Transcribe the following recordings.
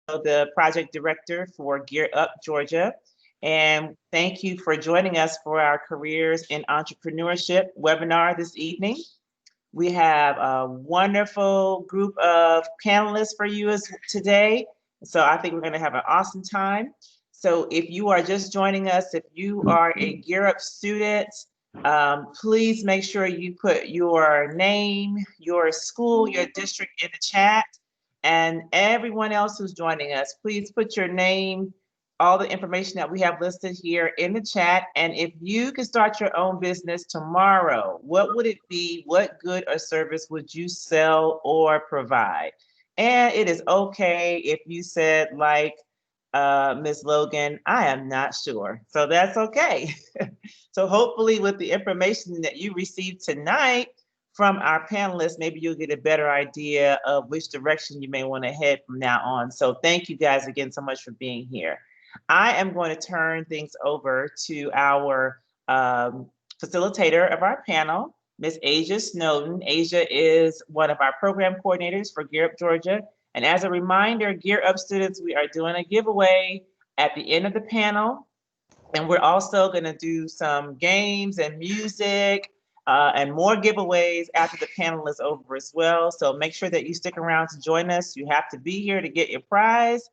the project director for Gear Up Georgia. And thank you for joining us for our Careers in Entrepreneurship webinar this evening. We have a wonderful group of panelists for you today. So I think we're going to have an awesome time. So if you are just joining us, if you are a Gear Up student, please make sure you put your name, your school, your district in the chat. And everyone else who's joining us, please put your name, all the information that we have listed here in the chat. And if you could start your own business tomorrow, what would it be? What good or service would you sell or provide? And it is okay if you said, like Ms. Logan, I am not sure. So that's okay. So hopefully with the information that you received tonight from our panelists, maybe you'll get a better idea of which direction you may want to head from now on. So thank you guys again so much for being here. I am going to turn things over to our facilitator of our panel, Ms. Asia Snowden. Asia is one of our program coordinators for Gear Up Georgia. And as a reminder, Gear Up students, we are doing a giveaway at the end of the panel. And we're also going to do some games and music and more giveaways after the panel is over as well. So make sure that you stick around to join us. You have to be here to get your prize.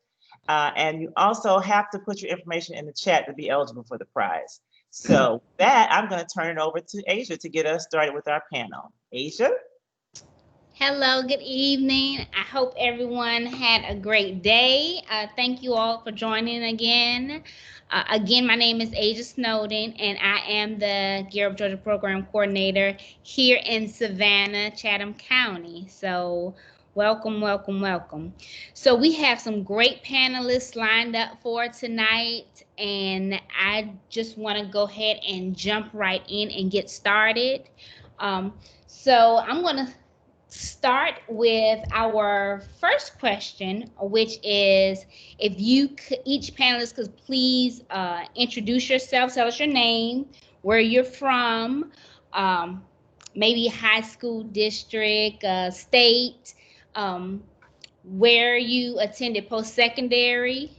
And you also have to put your information in the chat to be eligible for the prize. So with that, I'm going to turn it over to Asia to get us started with our panel. Asia? Hello, good evening. I hope everyone had a great day. Thank you all for joining again. Again, my name is Asia Snowden, and I am the Gear Up Georgia Program Coordinator here in Savannah, Chatham County. So welcome, welcome, welcome. So we have some great panelists lined up for tonight, and I just want to go ahead and jump right in and get started. So I'm going to start with our first question, which is if you could, each panelist could please introduce yourself, tell us your name, where you're from, maybe high school, district, state, where you attended post-secondary,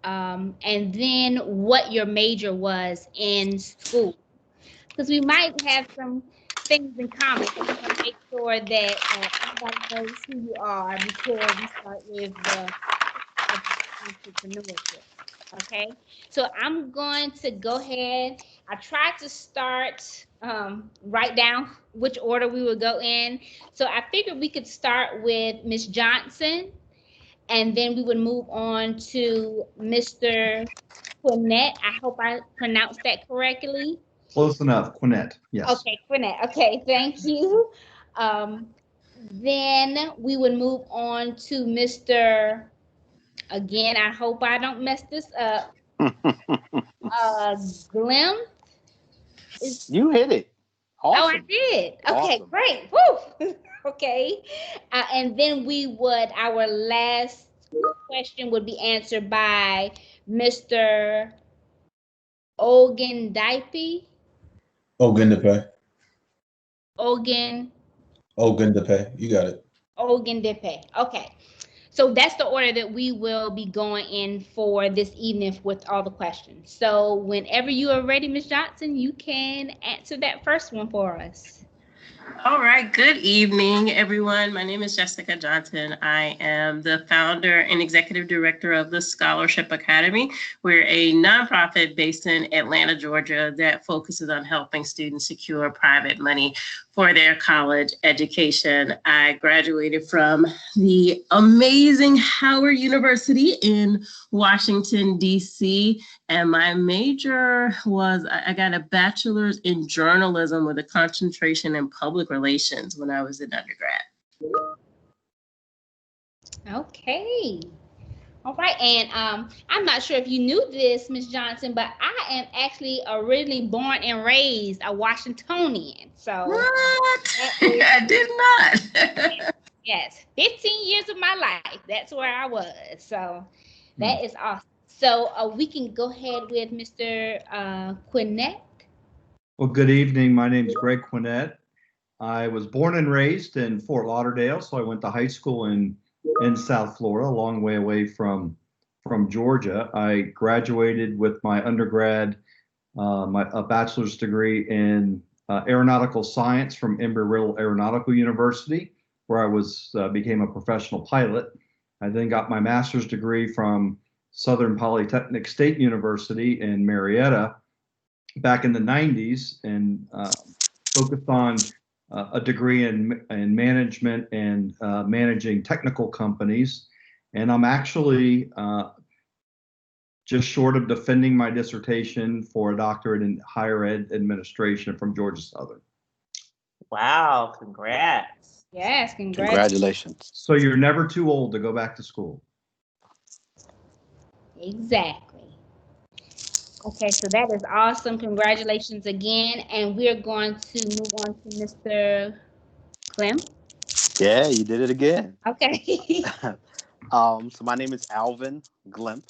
and then what your major was in school. Because we might have some things in common. So we want to make sure that everybody knows who you are before we start with the entrepreneurship. Okay, so I'm going to go ahead. I tried to start write down which order we would go in. So I figured we could start with Miss Johnson, and then we would move on to Mr. Quinnette. I hope I pronounced that correctly. Close enough, Quinnette, yes. Okay, Quinnette. Okay, thank you. Then we would move on to Mr. Again, I hope I don't mess this up. Glimp. You hit it. Awesome. Oh, I did. Okay, Awesome. Great. Woo. Okay. And then our last question would be answered by Mr. Ogundipe. Ogundipe. Ogundipe. You got it. Ogundipe. Okay. So that's the order that we will be going in for this evening with all the questions. So whenever you are ready, Ms. Johnson, you can answer that first one for us. All right. Good evening, everyone. My name is Jessica Johnson. I am the founder and executive director of the Scholarship Academy. We're a nonprofit based in Atlanta, Georgia, that focuses on helping students secure private money for their college education. I graduated from the amazing Howard University in Washington, D.C., and my major was, I got a bachelor's in journalism with a concentration in public relations when I was in undergrad. Okay. All right. And I'm not sure if you knew this, Ms. Johnson, but I am actually originally born and raised a Washingtonian. So what? I did not. Yes, 15 years of my life. That's where I was. So that is awesome. So we can go ahead with Mr. Quinnette. Well, good evening. My name is Greg Quinnette. I was born and raised in Fort Lauderdale, so I went to high school in in South Florida, a long way away from Georgia. I graduated with my undergrad, a bachelor's degree in aeronautical science from Embry-Riddle Aeronautical University, where I became a professional pilot. I then got my master's degree from Southern Polytechnic State University in Marietta back in the 90s, and focused on a degree in management and managing technical companies. And I'm actually just short of defending my dissertation for a doctorate in higher ed administration from Georgia Southern. Wow, congrats. Yes, Congratulations. So you're never too old to go back to school. Exactly. Okay, so that is awesome. Congratulations again. And we're going to move on to Mr. Glimp. Yeah, you did it again. Okay. So my name is Alvin Glimp.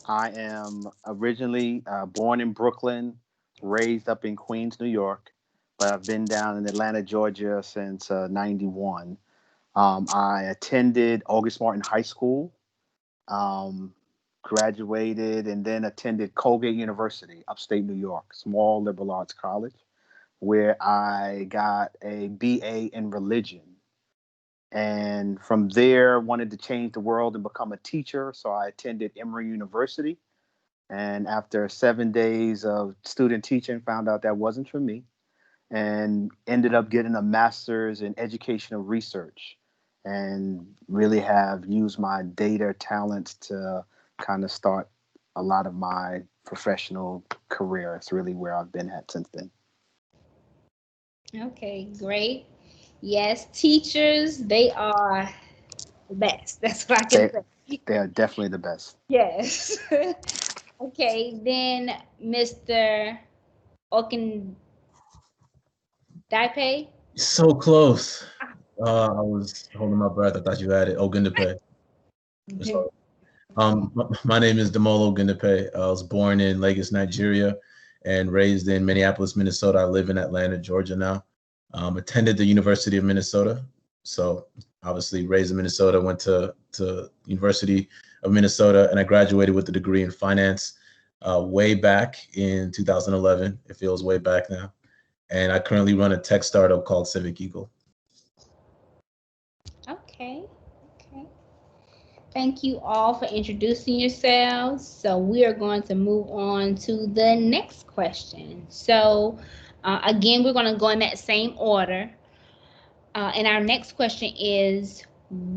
I am originally born in Brooklyn, raised up in Queens, New York, but I've been down in Atlanta, Georgia since 91. I attended August Martin High School, graduated, and then attended Colgate University, upstate New York, small liberal arts college, where I got a BA in religion. And from there, wanted to change the world and become a teacher. So I attended Emory University. And after 7 days of student teaching, found out that wasn't for me, and ended up getting a master's in educational research, and really have used my data talents to kind of start a lot of my professional career. It's really where I've been at since then. Okay, great. Yes, teachers, they are the best. That's what I can say. They are definitely the best. Yes. Okay, then Mr. Okendipe. So close. I was holding my breath. I thought you had it. Ogundipe. My name is Demolo Ogundipe. I was born in Lagos, Nigeria, and raised in Minneapolis, Minnesota. I live in Atlanta, Georgia now. Attended the University of Minnesota. So obviously raised in Minnesota, went to University of Minnesota, and I graduated with a degree in finance way back in 2011. It feels way back now. And I currently run a tech startup called Civic Eagle. Okay. Thank you all for introducing yourselves. So we are going to move on to the next question. So again, we're going to go in that same order. And our next question is,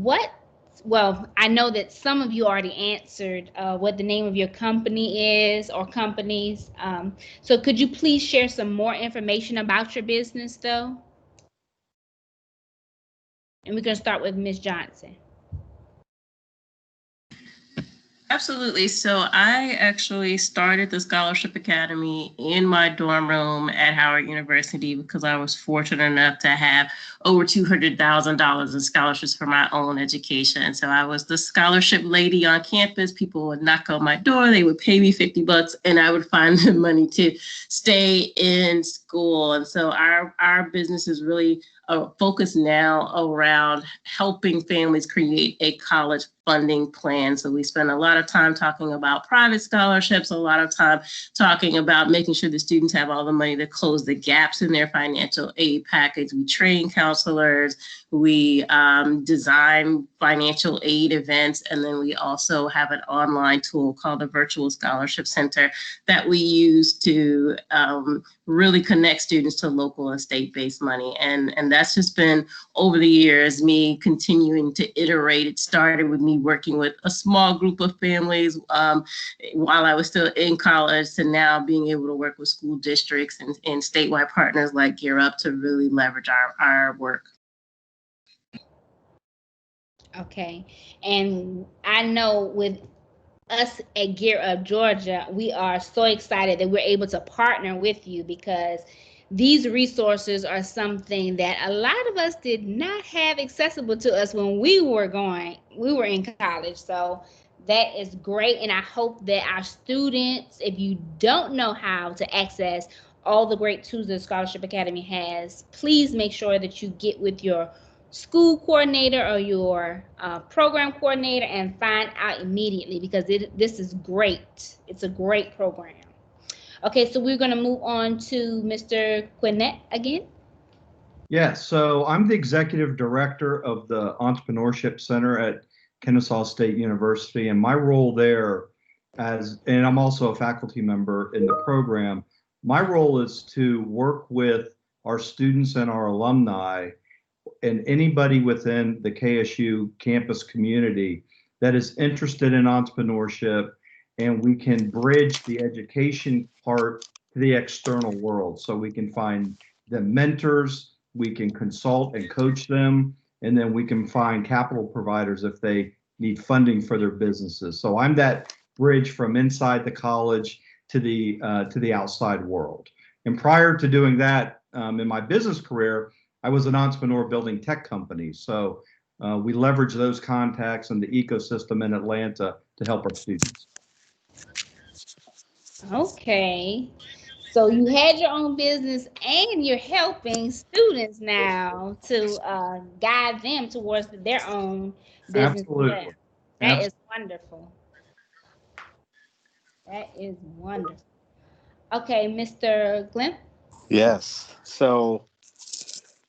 I know that some of you already answered what the name of your company is or companies. So could you please share some more information about your business though? And we're going to start with Ms. Johnson. Absolutely. So I actually started the Scholarship Academy in my dorm room at Howard University because I was fortunate enough to have over $200,000 in scholarships for my own education. So I was the scholarship lady on campus. People would knock on my door. They would pay me $50 and I would find the money to stay in school. And so our business is really focus now around helping families create a college funding plan. So we spend a lot of time talking about private scholarships, a lot of time talking about making sure the students have all the money to close the gaps in their financial aid package. We train counselors, we design financial aid events, and then we also have an online tool called the Virtual Scholarship Center that we use to really connect students to local and state-based money. And that's just been over the years, me continuing to iterate. It started with me working with a small group of families while I was still in college, to now being able to work with school districts and statewide partners like Gear Up to really leverage our work. Okay, and I know with us at Gear Up Georgia, we are so excited that we're able to partner with you, because these resources are something that a lot of us did not have accessible to us when we were in college. So that is great. And I hope that our students, if you don't know how to access all the great tools that Scholarship Academy has, please make sure that you get with your school coordinator or your program coordinator and find out immediately, because this is great. It's a great program. Okay, so we're going to move on to Mr. Quinnette again. Yeah, so I'm the executive director of the Entrepreneurship Center at Kennesaw State University, and my role there and I'm also a faculty member in the program, my role is to work with our students and our alumni and anybody within the KSU campus community that is interested in entrepreneurship, and we can bridge the education part to the external world. So we can find the mentors, we can consult and coach them, and then we can find capital providers if they need funding for their businesses. So I'm that bridge from inside the college to the outside world. And prior to doing that, in my business career, I was an entrepreneur building tech companies. So we leverage those contacts and the ecosystem in Atlanta to help our students. Okay. So you had your own business and you're helping students now to guide them towards their own business. Absolutely. That is wonderful. That is wonderful. Okay, Mr. Glimp. Yes. So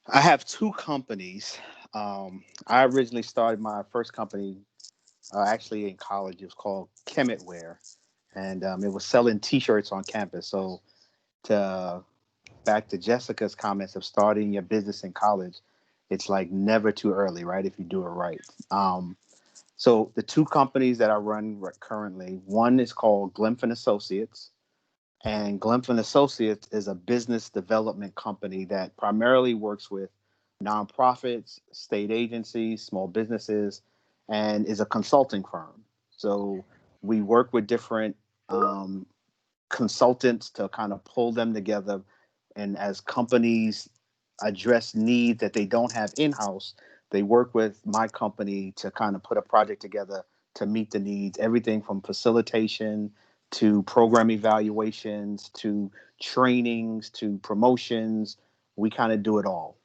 I have two companies. I originally started my first company actually in college. It was called Chemitware, and it was selling T-shirts on campus. So back to Jessica's comments of starting your business in college, it's like never too early, right? If you do it right. So the two companies that I run currently, one is called Glimp and Associates. And Glimp and Associates is a business development company that primarily works with nonprofits, state agencies, small businesses, and is a consulting firm. So we work with different consultants to kind of pull them together. And as companies address needs that they don't have in-house, they work with my company to kind of put a project together to meet the needs, everything from facilitation to program evaluations, to trainings, to promotions. We kind of do it all.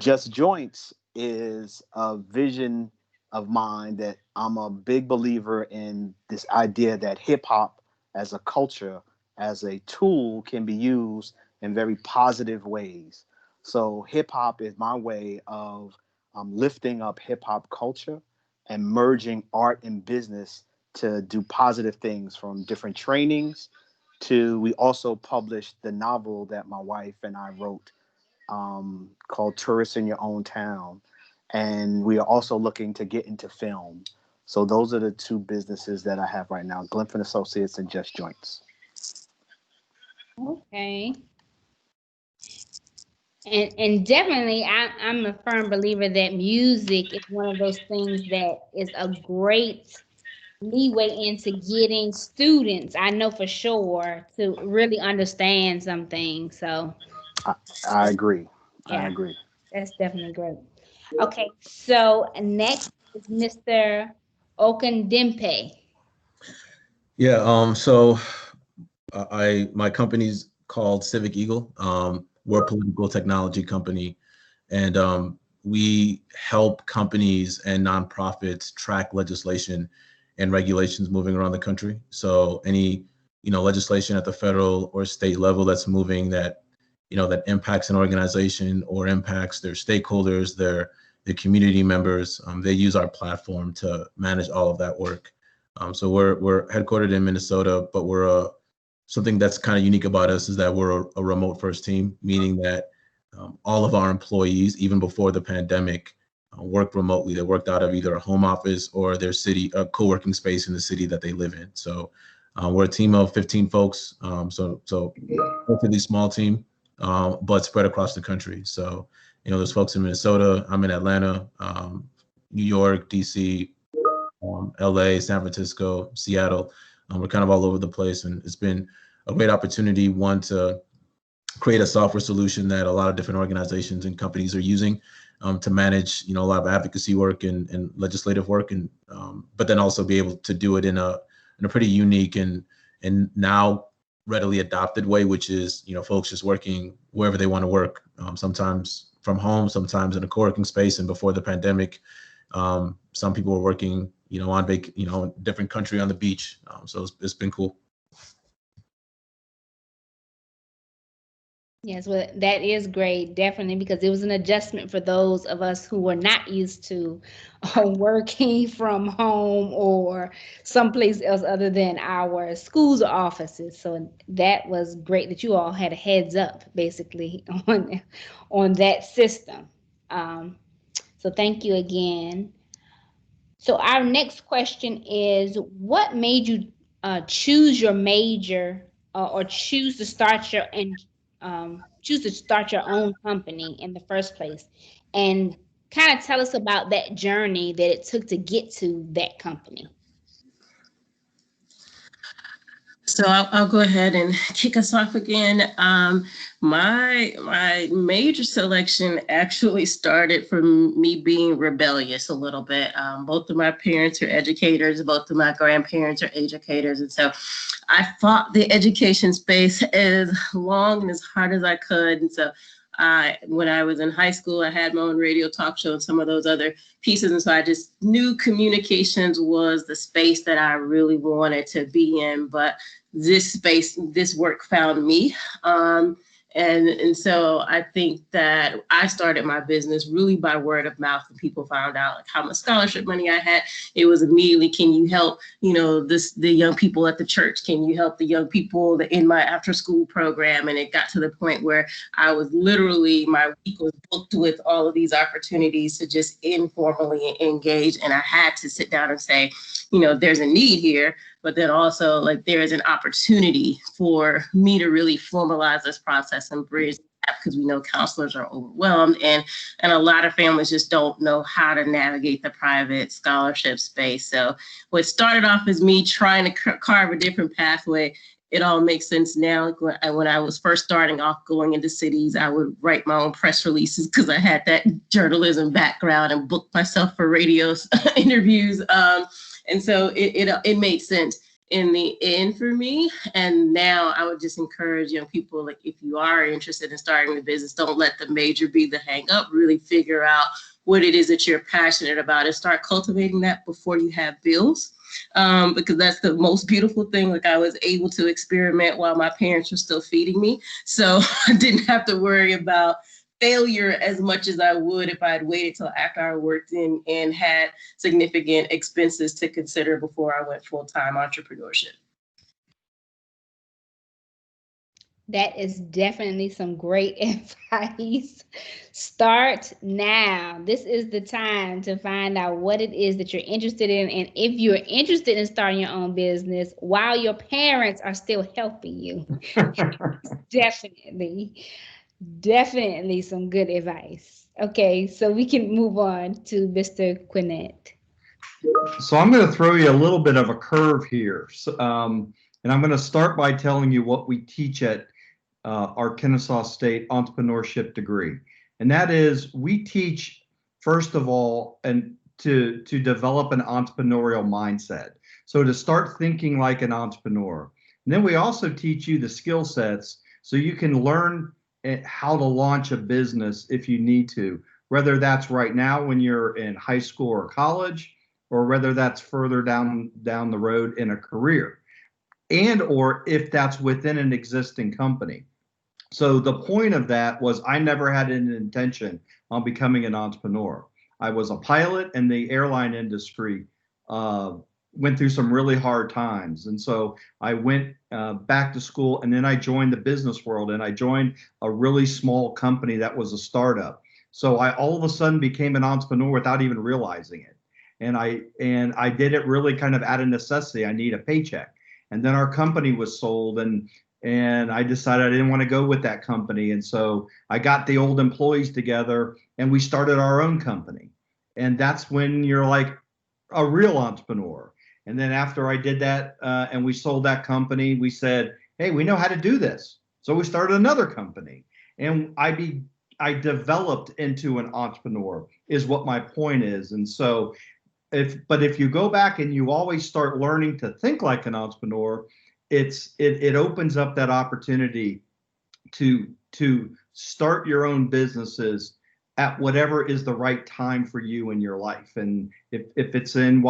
Just Joints is a vision of mine that I'm a big believer in, this idea that hip hop as a culture, as a tool, can be used in very positive ways. So hip hop is my way of lifting up hip hop culture and merging art and business to do positive things, from different trainings to, we also published the novel that my wife and I wrote called Tourists in Your Own Town. And we are also looking to get into film. So those are the two businesses that I have right now, Glimp and Associates and Just Joints. Okay. And definitely, I'm a firm believer that music is one of those things that is a great leeway into getting students, I know for sure, to really understand something. So I agree. yeah, I agree. that's definitely great. Okay, so next is Mr. Okendimpe. Yeah, so my company's called Civic Eagle. We're a political technology company, and we help companies and nonprofits track legislation and regulations moving around the country. So any legislation at the federal or state level that's moving that that impacts an organization or impacts their stakeholders, their community members, they use our platform to manage all of that work. So we're headquartered in Minnesota, but we're something that's kind of unique about us is that we're a remote first team, meaning that all of our employees, even before the pandemic, worked remotely. They worked out of either a home office or their city, a co-working space in the city that they live in. So we're a team of 15 folks, so relatively small team, but spread across the country. So there's folks in Minnesota, I'm in Atlanta, New York, DC, LA, San Francisco, Seattle. We're kind of all over the place, and it's been a great opportunity, one, to create a software solution that a lot of different organizations and companies are using to manage, a lot of advocacy work and legislative work, and but then also be able to do it in a pretty unique and now readily adopted way, which is folks just working wherever they want to work. Sometimes from home, sometimes in a co-working space. And before the pandemic, some people were working, on different country on the beach. So it's been cool. Yes, well, that is great, definitely, because it was an adjustment for those of us who were not used to working from home or someplace else other than our schools or offices. So that was great that you all had a heads up, basically, on that system. So thank you again. So our next question is, what made you choose your major or choose to start your own company in the first place? And kind of tell us about that journey that it took to get to that company. So I'll go ahead and kick us off again. My major selection actually started from me being rebellious a little bit. Both of my parents are educators, both of my grandparents are educators. And so I fought the education space as long and as hard as I could. And so when I was in high school, I had my own radio talk show and some of those other pieces. And so I just knew communications was the space that I really wanted to be in. But this work found me. And so I think that I started my business really by word of mouth, and people found out like how much scholarship money I had. It was immediately, can you help, the young people at the church? Can you help the young people in my after school program? And it got to the point where I was literally, my week was booked with all of these opportunities to just informally engage. And I had to sit down and say, there's a need here, but then also like there is an opportunity for me to really formalize this process and bridge that, because we know counselors are overwhelmed and a lot of families just don't know how to navigate the private scholarship space. So what started off as me trying to carve a different pathway, it all makes sense now. When I was first starting off going into cities, I would write my own press releases because I had that journalism background and booked myself for radio interviews. And so it made sense in the end for me. And now I would just encourage young people, like, if you are interested in starting a business, don't let the major be the hang up. Really figure out what it is that you're passionate about and start cultivating that before you have bills. Because that's the most beautiful thing. Like, I was able to experiment while my parents were still feeding me. So I didn't have to worry about failure as much as I would if I had waited till after I worked in and had significant expenses to consider before I went full-time entrepreneurship. That is definitely some great advice. Start now. This is the time to find out what it is that you're interested in. And if you're interested in starting your own business while your parents are still helping you, definitely some good advice. Okay, so we can move on to Mr. Quinnette. So I'm going to throw you a little bit of a curve here. And I'm going to start by telling you what we teach at our Kennesaw State entrepreneurship degree. And that is, we teach, first of all, and to develop an entrepreneurial mindset. So to start thinking like an entrepreneur. And then we also teach you the skill sets so you can learn how to launch a business if you need to, whether that's right now when you're in high school or college, or whether that's further down the road in a career, and or if that's within an existing company. So the point of that was I never had an intention on becoming an entrepreneur. I was a pilot, and the airline industry went through some really hard times. And so I went back to school, and then I joined the business world, and I joined a really small company that was a startup. So I all of a sudden became an entrepreneur without even realizing it. And I did it really kind of out of necessity. I need a paycheck. And then our company was sold, and I decided I didn't want to go with that company. And so I got the old employees together, and we started our own company. And that's when you're like a real entrepreneur. And then after I did that and we sold that company, we said, hey, we know how to do this. So we started another company, and I developed into an entrepreneur is what my point is. And so if you go back and you always start learning to think like an entrepreneur, it opens up that opportunity to start your own businesses at whatever is the right time for you in your life. And if it's in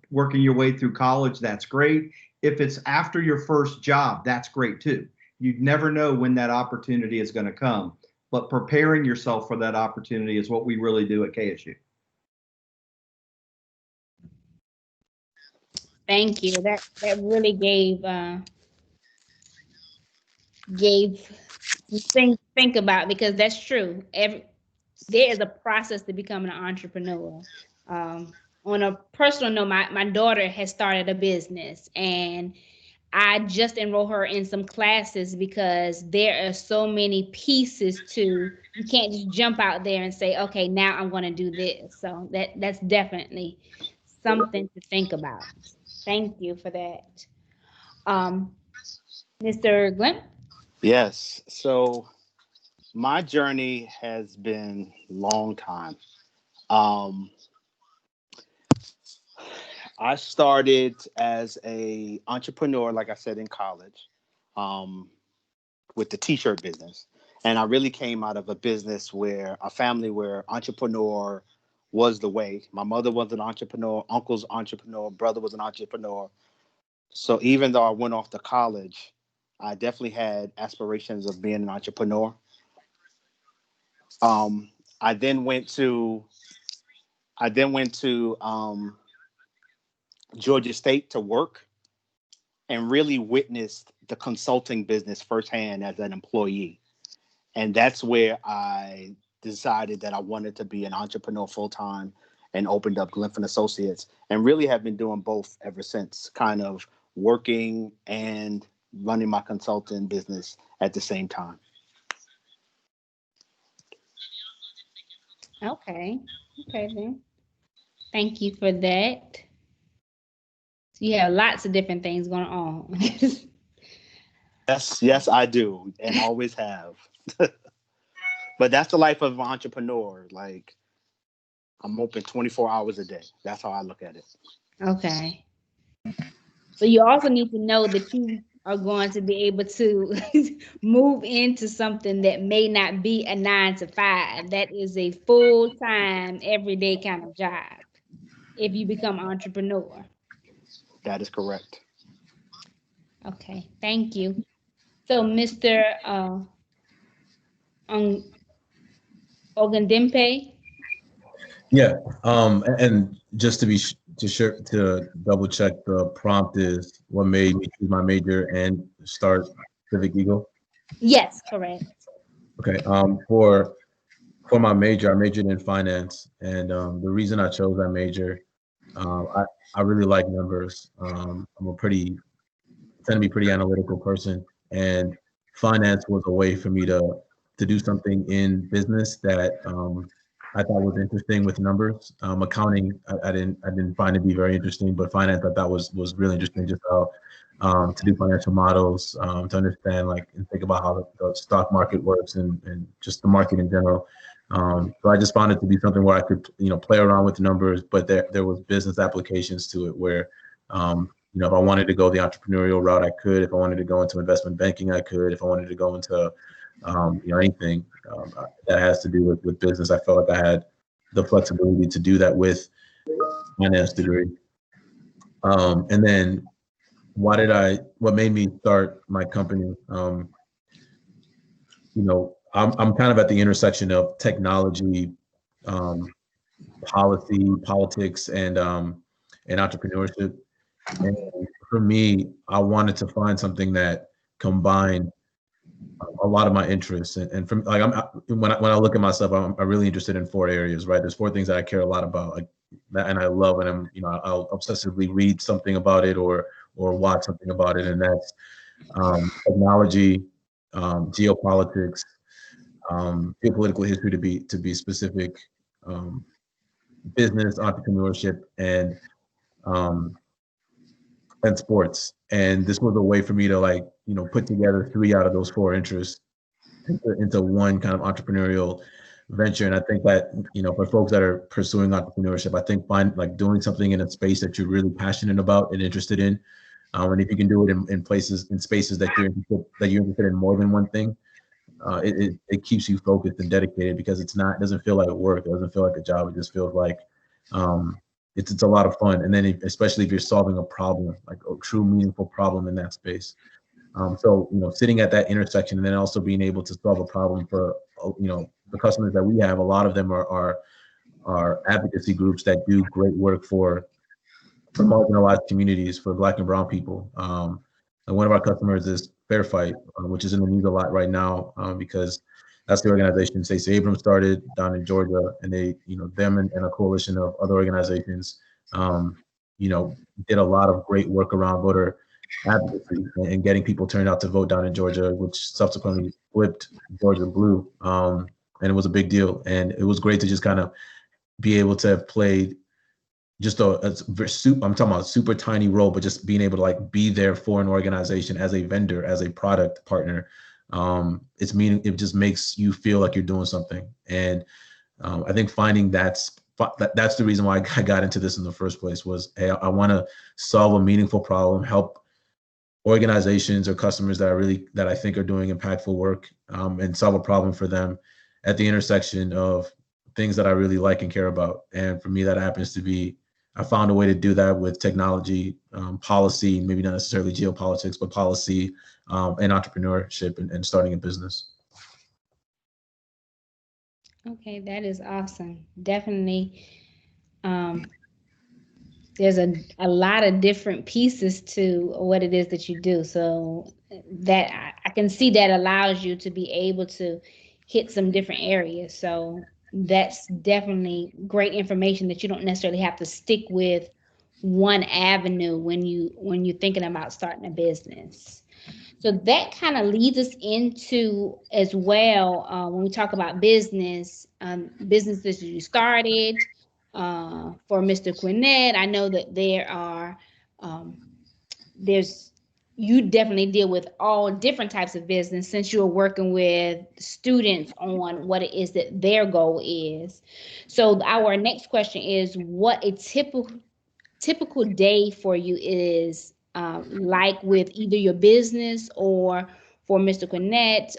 working your way through college, that's great. If it's after your first job, that's great too. You'd never know when that opportunity is going to come, but preparing yourself for that opportunity is what we really do at KSU. Thank you. That really gave think about, because that's true. There is a process to becoming an entrepreneur. On a personal note, my daughter has started a business, and I just enrolled her in some classes because there are so many pieces to, you can't just jump out there and say, okay, now I'm going to do this. So that's definitely something to think about. Thank you for that. Mr. Glimp? Yes. So my journey has been long time. I started as a entrepreneur, like I said, in college, with the t-shirt business. And I really came out of a business where a family where entrepreneur was the way. My mother was an entrepreneur, uncle's entrepreneur, brother was an entrepreneur. So even though I went off to college, I definitely had aspirations of being an entrepreneur. I then went to Georgia State to work and really witnessed the consulting business firsthand as an employee. And that's where I decided that I wanted to be an entrepreneur full time and opened up Glimp & Associates, and really have been doing both ever since, kind of working and running my consulting business at the same time. Okay then. Thank you for that. So you have lots of different things going on. Yes, I do, and always have. But that's the life of an entrepreneur. Like, I'm open 24 hours a day. That's how I look at it. Okay. So you also need to know that you are going to be able to move into something that may not be a 9-to-5. That is a full-time, everyday kind of job if you become an entrepreneur. That is correct. Okay, thank you. So, Mr. Ogundimpe? Yeah. And just to double check, the prompt is what made me choose my major and start Civic Eagle. Yes, correct. Okay. For my major, I majored in finance, and the reason I chose that major, I really like numbers. I'm tend to be pretty analytical person, and finance was a way for me to do something in business that I thought was interesting with numbers. Accounting, I didn't find it to be very interesting, but finance I thought was really interesting, just how to do financial models, to understand and think about how the stock market works and just the market in general. So I just found it to be something where I could play around with the numbers, but there was business applications to it where if I wanted to go the entrepreneurial route, I could. If I wanted to go into investment banking, I could. If I wanted to go into anything that has to do with business, I felt like I had the flexibility to do that with finance degree. And then what made me start my company? I'm kind of at the intersection of technology, policy, politics, and entrepreneurship. And for me, I wanted to find something that combined a lot of my interests. And from when I look at myself, I'm really interested in 4 areas, right? There's 4 things that I care a lot about, and I love, and I'll obsessively read something about it or watch something about it, and that's technology, geopolitics, geopolitical history to be specific, business, entrepreneurship, and sports. And this was a way for me to put together 3 out of those 4 interests into one kind of entrepreneurial venture. And I think that for folks that are pursuing entrepreneurship, I think doing something in a space that you're really passionate about and interested in, and if you can do it in spaces that you're interested in more than one thing, it keeps you focused and dedicated, because it doesn't feel like work. It doesn't feel like a job. It just feels like it's a lot of fun. And then especially if you're solving a problem, like a true meaningful problem in that space. So, sitting at that intersection and then also being able to solve a problem for, the customers that we have, a lot of them are advocacy groups that do great work for marginalized communities, for Black and Brown people. And one of our customers is Fair Fight, which is in the news a lot right now, because that's the organization Stacey Abrams started down in Georgia, and they, them and a coalition of other organizations, did a lot of great work around voter advocacy and getting people turned out to vote down in Georgia, which subsequently flipped Georgia blue. And it was a big deal. And it was great to just kind of be able to have played just I'm talking about super tiny role, but just being able to like be there for an organization as a vendor, as a product partner. It just makes you feel like you're doing something. And I think finding that's the reason why I got into this in the first place was, hey, I want to solve a meaningful problem, help organizations or customers that I think are doing impactful work, and solve a problem for them at the intersection of things that I really like and care about. And for me, that happens to be, I found a way to do that with technology, policy, maybe not necessarily geopolitics, but policy, and entrepreneurship and starting a business. Okay, that is awesome. Definitely. There's a lot of different pieces to what it is that you do. So that I can see that allows you to be able to hit some different areas. So that's definitely great information that you don't necessarily have to stick with one avenue when you're thinking about starting a business. So that kind of leads us into as well, when we talk about businesses you started. For Mr. Quinnette, I know that you definitely deal with all different types of business, since you're working with students on what it is that their goal is. So our next question is, what a typical day for you is, like with either your business or for Mr. Quinnette,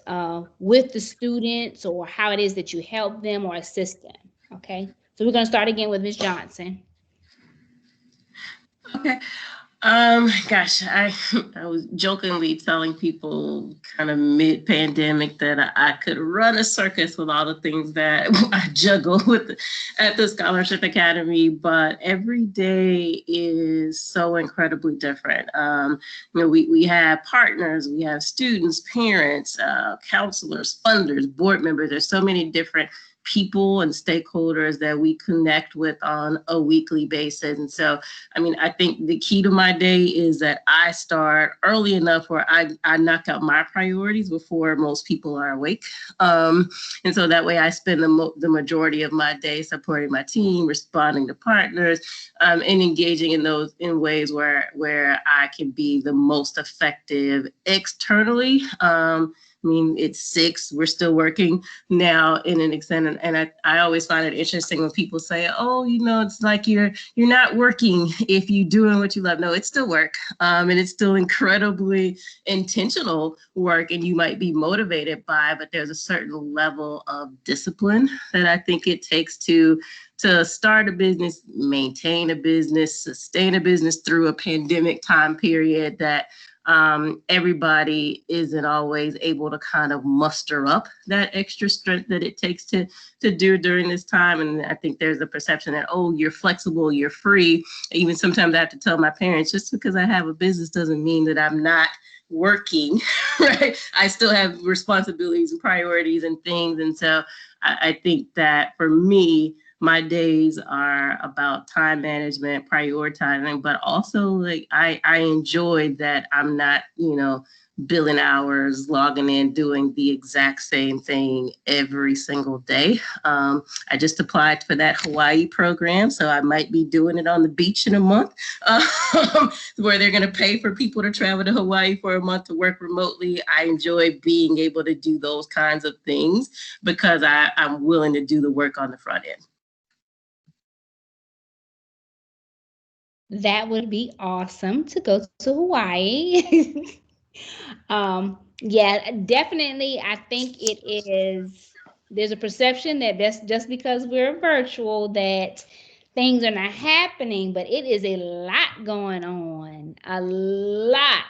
with the students, or how it is that you help them or assist them. Okay, so we're going to start again with Ms. Johnson. Okay. Gosh, I was jokingly telling people kind of mid-pandemic that I could run a circus with all the things that I juggle with at the Scholarship Academy, but every day is so incredibly different. We have partners, we have students, parents, counselors, funders, board members. There's so many different people and stakeholders that we connect with on a weekly basis. And so, I think the key to my day is that I start early enough where I knock out my priorities before most people are awake. And so that way I spend the majority of my day supporting my team, responding to partners, and engaging in ways where I can be the most effective externally. It's 6, we're still working now in an extent. And I always find it interesting when people say, oh, it's like you're not working if you're doing what you love. No, it's still work. And it's still incredibly intentional work, and you might be motivated by, but there's a certain level of discipline that I think it takes to start a business, maintain a business, sustain a business through a pandemic time period that everybody isn't always able to kind of muster up that extra strength that it takes to do during this time. And I think there's a perception that, oh, you're flexible, you're free. Even sometimes I have to tell my parents, just because I have a business doesn't mean that I'm not working, right? I still have responsibilities and priorities and things. And so I think that for me, my days are about time management, prioritizing, but also like I enjoy that I'm not, billing hours, logging in, doing the exact same thing every single day. I just applied for that Hawaii program, so I might be doing it on the beach in a month, where they're going to pay for people to travel to Hawaii for a month to work remotely. I enjoy being able to do those kinds of things because I'm willing to do the work on the front end. That would be awesome to go to Hawaii. Yeah, definitely. I think it is. There's a perception that that's just because we're virtual that things are not happening, but it is a lot going on. A lot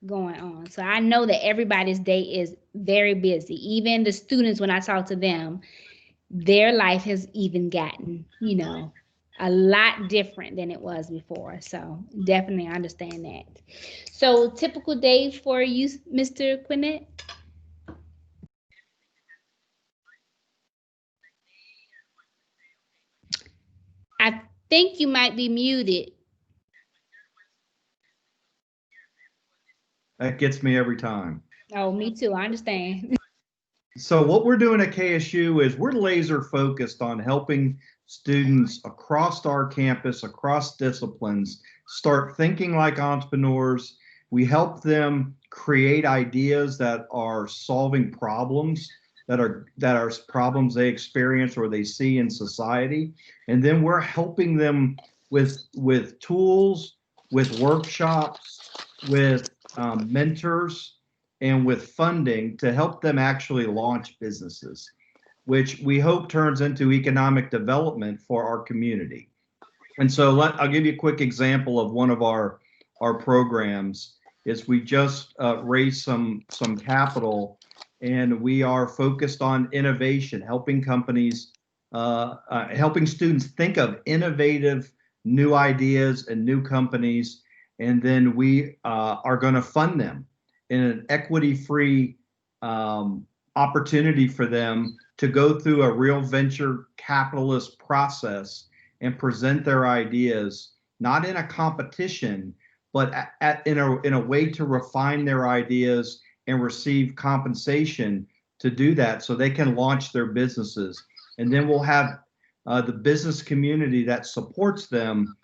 going on. So I know that everybody's day is very busy. Even the students, when I talk to them, their life has even gotten, a lot different than it was before. So definitely understand that. So typical day for you, Mr. Quinnette? I think you might be muted. That gets me every time. Oh, me too. I understand. So what we're doing at KSU is we're laser focused on helping students across our campus, across disciplines, start thinking like entrepreneurs. We help them create ideas that are solving problems that are problems they experience or they see in society. And then we're helping them with tools, with workshops, with mentors, and with funding to help them actually launch businesses, which we hope turns into economic development for our community. And so I'll give you a quick example of one of our programs. Is we just raised some capital, and we are focused on innovation, helping companies, helping students think of innovative new ideas and new companies, and then we are going to fund them in an equity-free opportunity for them to go through a real venture capitalist process and present their ideas, not in a competition, but in a way to refine their ideas and receive compensation to do that so they can launch their businesses. And then we'll have the business community that supports them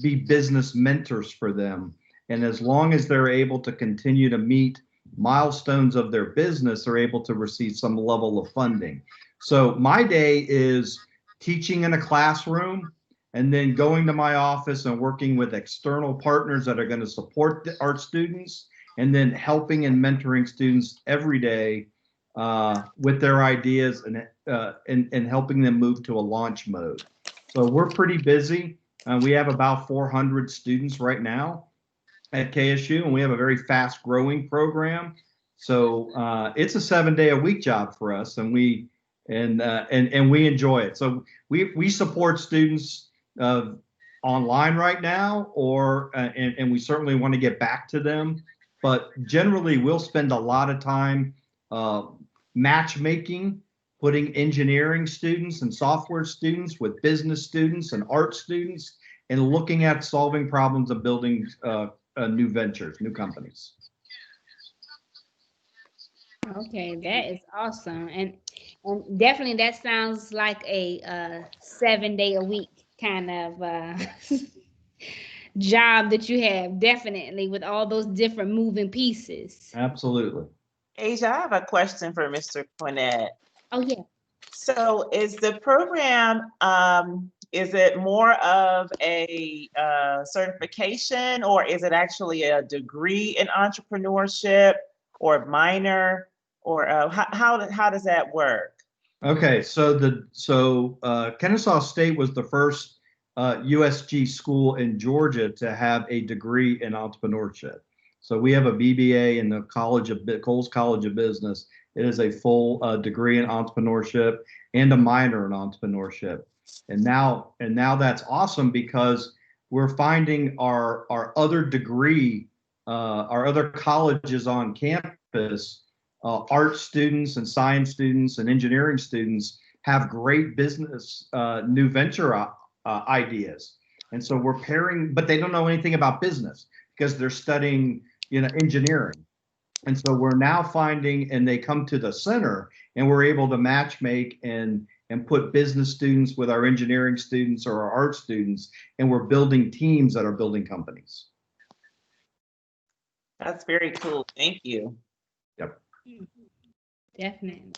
be business mentors for them. And as long as they're able to continue to meet milestones of their business, they're able to receive some level of funding. So my day is teaching in a classroom and then going to my office and working with external partners that are going to support our students, and then helping and mentoring students every day with their ideas and helping them move to a launch mode. So we're pretty busy. We have about 400 students right now at KSU, and we have a very fast growing program. So it's a 7-day-a-week job for us, and we enjoy it. So we support students online right now, and we certainly want to get back to them. But generally, we'll spend a lot of time matchmaking, putting engineering students and software students with business students and art students, and looking at solving problems and building new ventures, new companies. Okay, that is awesome. And definitely that sounds like a 7-day-a-week kind of job that you have, definitely, with all those different moving pieces. Absolutely. Asia, I have a question for Mr. Quinnette. Oh, yeah. So is the program, is it more of a certification, or is it actually a degree in entrepreneurship or minor, or how does that work? Okay, so Kennesaw State was the first USG school in Georgia to have a degree in entrepreneurship. So we have a BBA in the Coles College of Business. It is a full degree in entrepreneurship and a minor in entrepreneurship. And now that's awesome because we're finding our other degree, our other colleges on campus, art students and science students and engineering students have great business new venture ideas. And so we're pairing, but they don't know anything about business because they're studying engineering. And so we're now finding, and they come to the center, and we're able to match make and put business students with our engineering students or our art students, and we're building teams that are building companies. That's very cool. Thank you. Yep. Definitely.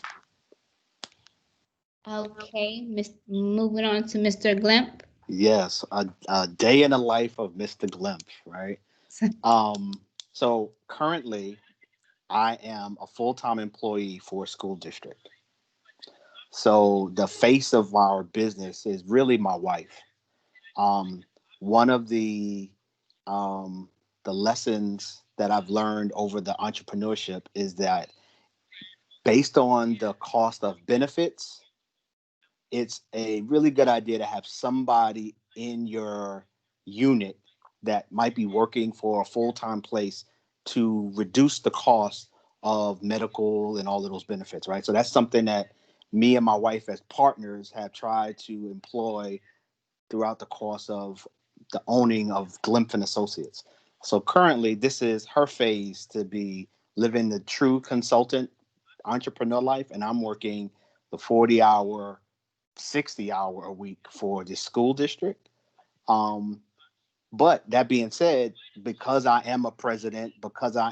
Okay, moving on to Mr. Glimp. Yes, a day in the life of Mr. Glimp, right? So currently, I am a full-time employee for a school district. So the face of our business is really my wife. One of the lessons that I've learned over the entrepreneurship is that based on the cost of benefits, it's a really good idea to have somebody in your unit that might be working for a full-time place to reduce the cost of medical and all of those benefits, right? So that's something that me and my wife as partners have tried to employ throughout the course of the owning of Glimp and Associates. So currently, this is her phase to be living the true consultant entrepreneur life, and I'm working the 40-hour, 60-hour a week for the school district. But that being said, because I am a president, because I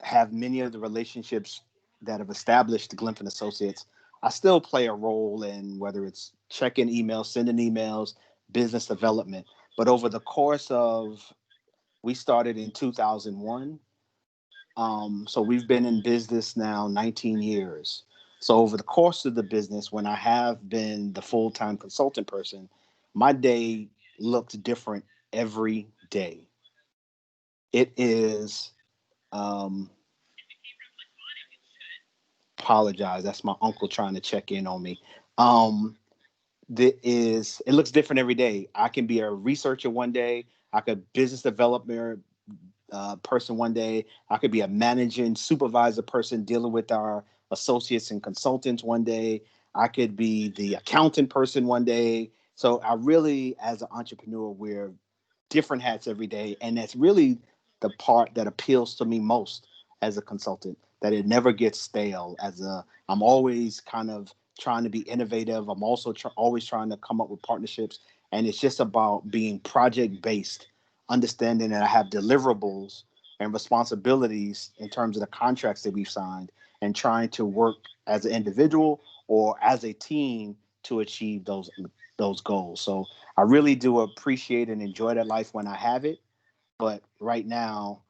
have many of the relationships that have established Glimp and Associates, I still play a role in whether it's checking emails, sending emails, business development. But over the course of, we started in 2001. So we've been in business now 19 years. So over the course of the business, when I have been the full-time consultant person, my day looks different every day. It is, apologize, that's my uncle trying to check in on me. It looks different every day. I can be a researcher one day. I could business development person one day. I could be a managing supervisor person dealing with our associates and consultants one day. I could be the accountant person one day. So I really, as an entrepreneur, wear different hats every day. And that's really the part that appeals to me most as a consultant, that it never gets stale. I'm always kind of trying to be innovative. I'm also always trying to come up with partnerships. And it's just about being project-based, understanding that I have deliverables and responsibilities in terms of the contracts that we've signed, and trying to work as an individual or as a team to achieve those goals. So I really do appreciate and enjoy that life when I have it. But right now,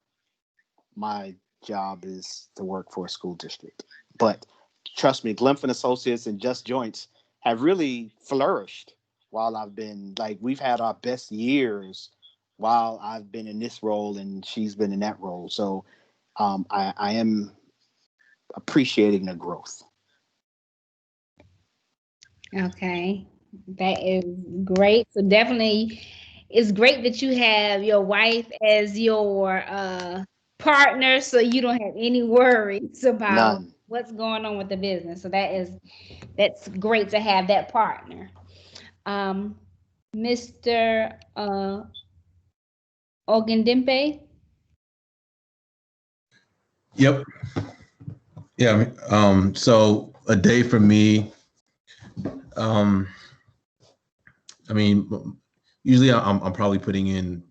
my job is to work for a school district. But trust me, Glimp and Associates and Just Joints have really flourished while I've been, we've had our best years while I've been in this role and she's been in that role. So I am appreciating the growth. Okay, that is great. So definitely, it's great that you have your wife as your partner, so you don't have any worries about None. what's going on with the business. So that's great to have that partner. Mr. Ogundimpe. Yep. Yeah. So a day for me, I mean, usually I'm probably putting in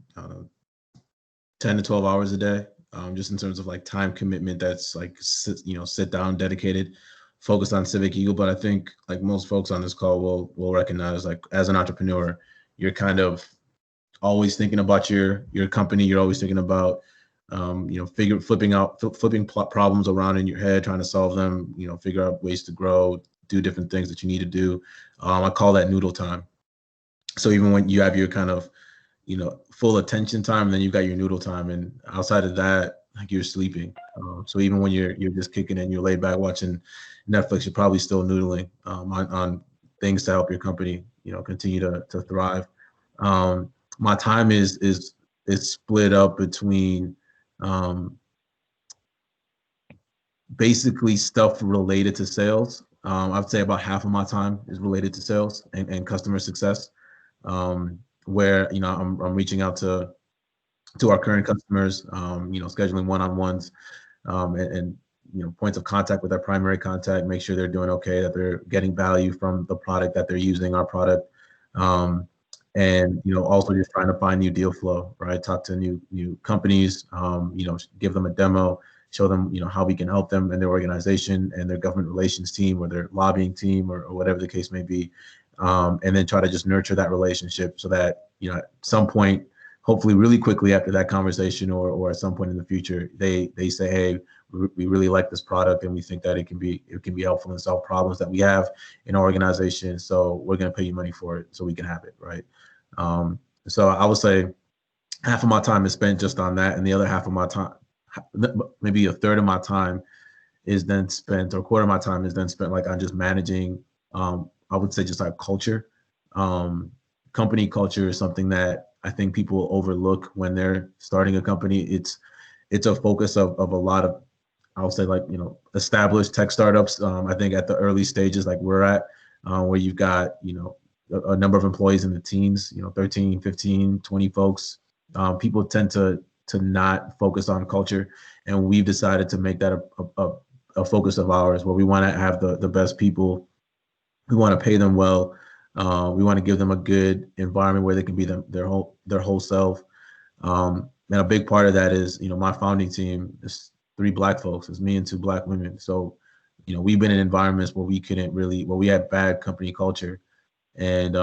10 to 12 hours a day, just in terms of like time commitment. That's like, sit down, dedicated, focused on Civic Eagle. But I think like most folks on this call will recognize, like, as an entrepreneur, you're kind of always thinking about your company. You're always thinking about, flipping problems around in your head, trying to solve them, figure out ways to grow, do different things that you need to do. I call that noodle time. So even when you have your kind of, full attention time, then you've got your noodle time, and outside of that, like, you're sleeping. So even when you're just kicking in, you're laid back watching Netflix, you're probably still noodling on things to help your company, continue to thrive. My time is split up between basically stuff related to sales. I'd say about half of my time is related to sales and customer success, where I'm reaching out to our current customers, scheduling one-on-ones, and points of contact with our primary contact, make sure they're doing okay, that they're getting value from the product, that they're using our product, and also just trying to find new deal flow, right? Talk to new companies, give them a demo, show them how we can help them and their organization and their government relations team or their lobbying team or whatever the case may be, and then try to just nurture that relationship so that at some point, hopefully really quickly after that conversation or at some point in the future, they say, hey, we really like this product and we think that it can be helpful and solve problems that we have in our organization. So we're going to pay you money for it so we can have it, right? So I would say half of my time is spent just on that, and the other half of my time, maybe a third of my time, is then spent, or a quarter of my time is then spent like on just managing. I would say just like culture. Company culture is something that I think people overlook when they're starting a company. It's a focus of a lot of, I would say, like, established tech startups. I think at the early stages like we're at, where you've got, a number of employees in the teens, 13, 15, 20 folks. People tend to not focus on culture. And we've decided to make that a focus of ours, where we want to have the best people. We want to pay them well. We want to give them a good environment where they can be their whole self. And a big part of that is, my founding team is 3 Black folks. It's me and 2 Black women. So, we've been in environments where we had bad company culture. And,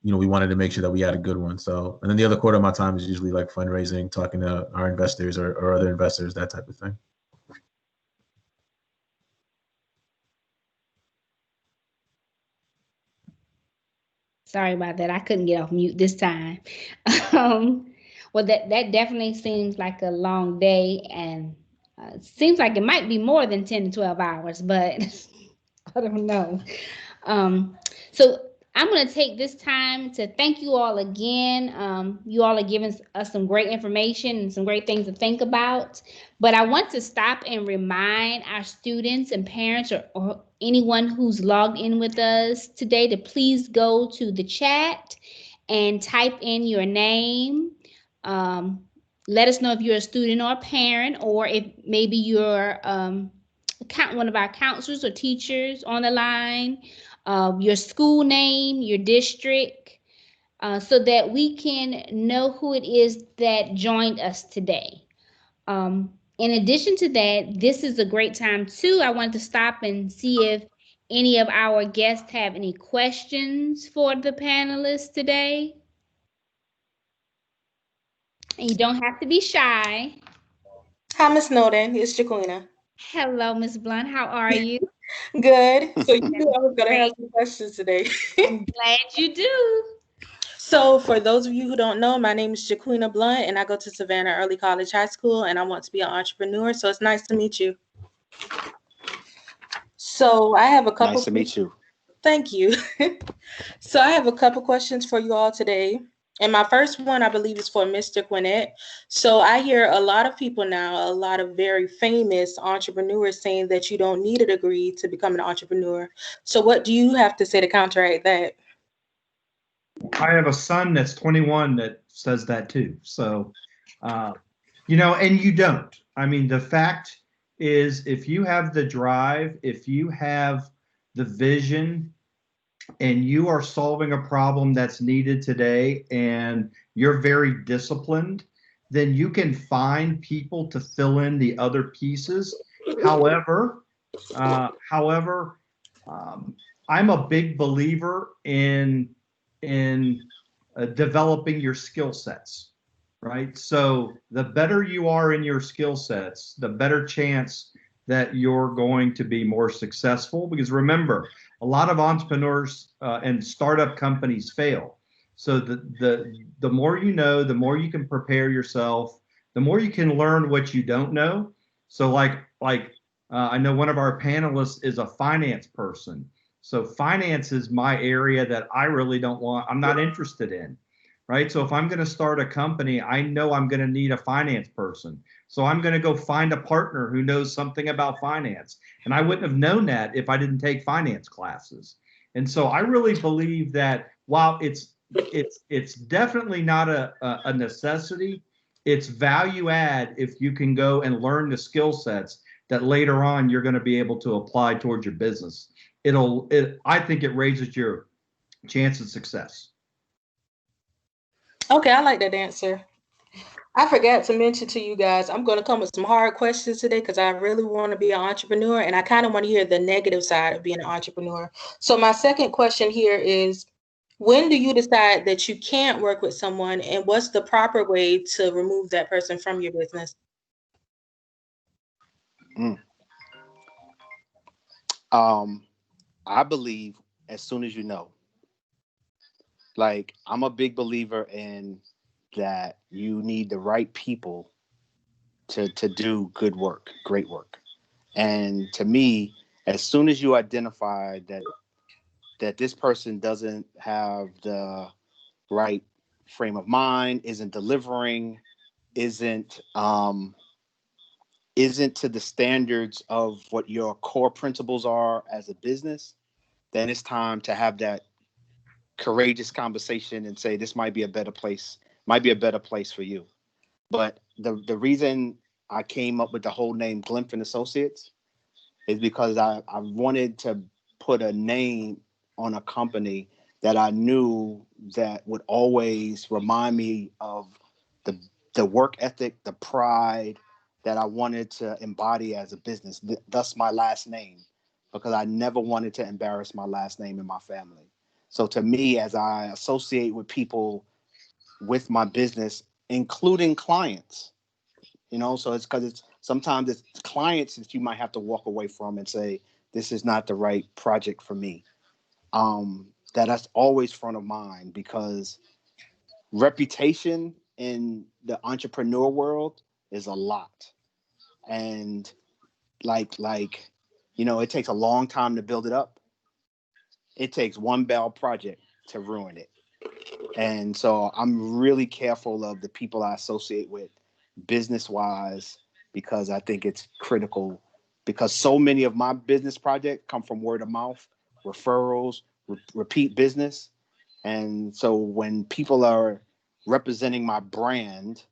we wanted to make sure that we had a good one. So, and then the other quarter of my time is usually like fundraising, talking to our investors or other investors, that type of thing. Sorry about that. I couldn't get off mute this time. Well, that definitely seems like a long day, and seems like it might be more than 10 to 12 hours, but I don't know. So I'm going to take this time to thank you all again. You all are giving us some great information and some great things to think about. But I want to stop and remind our students and parents or anyone who's logged in with us today to please go to the chat and type in your name. Let us know if you're a student or a parent, or if maybe you're one of our counselors or teachers on the line. Your school name, your district, so that we can know who it is that joined us today. In addition to that, this is a great time too. I wanted to stop and see if any of our guests have any questions for the panelists today. And you don't have to be shy. Hi, Ms. Snowden. It's Jaquina. Hello, Ms. Blunt. How are you? Good. So you knew I was going to have some questions today. I'm glad you do. So for those of you who don't know, my name is Jaquina Blunt, and I go to Savannah Early College High School, and I want to be an entrepreneur. So it's nice to meet you. So I have a couple. Nice to meet you. Thank you. So I have a couple questions for you all today. And my first one, I believe, is for Mr. Quinnette. So I hear a lot of people now, a lot of very famous entrepreneurs saying that you don't need a degree to become an entrepreneur. So what do you have to say to counteract that? I have a son that's 21 that says that too. So, and you don't. I mean, the fact is, if you have the drive, if you have the vision, and you are solving a problem that's needed today, and you're very disciplined, then you can find people to fill in the other pieces. However, I'm a big believer in developing your skill sets, right? So the better you are in your skill sets, the better chance that you're going to be more successful. Because remember, a lot of entrepreneurs and startup companies fail. So the more you know, the more you can prepare yourself, the more you can learn what you don't know. So I know one of our panelists is a finance person. So finance is my area that I really I'm not interested in, right? So if I'm going to start a company, I know I'm going to need a finance person. So I'm going to go find a partner who knows something about finance. And I wouldn't have known that if I didn't take finance classes. And so I really believe that while it's definitely not a necessity, it's value add if you can go and learn the skill sets that later on you're going to be able to apply towards your business. I think it raises your chance of success. Okay, I like that answer. I forgot to mention to you guys, I'm going to come with some hard questions today because I really want to be an entrepreneur, and I kind of want to hear the negative side of being an entrepreneur. So my second question here is, When do you decide that you can't work with someone, and what's the proper way to remove that person from your business? I believe as soon as you know. Like, I'm a big believer in that you need the right people to do good work, great work. And to me, as soon as you identify that this person doesn't have the right frame of mind, isn't delivering, isn't to the standards of what your core principles are as a business, then it's time to have that courageous conversation and say this might be a better place for you. But the reason I came up with the whole name Glimp and Associates is because I wanted to put a name on a company that I knew that would always remind me of the work ethic, the pride that I wanted to embody as a business. Thus my last name, because I never wanted to embarrass my last name in my family. So to me, as I associate with people with my business, including clients, so it's because sometimes it's clients that you might have to walk away from and say, this is not the right project for me. That's always front of mind, because reputation in the entrepreneur world is a lot. And it takes a long time to build it up. It takes one bad project to ruin it. And so I'm really careful of the people I associate with business wise, because I think it's critical, because so many of my business projects come from word of mouth, referrals, repeat business. And so when people are representing my brand,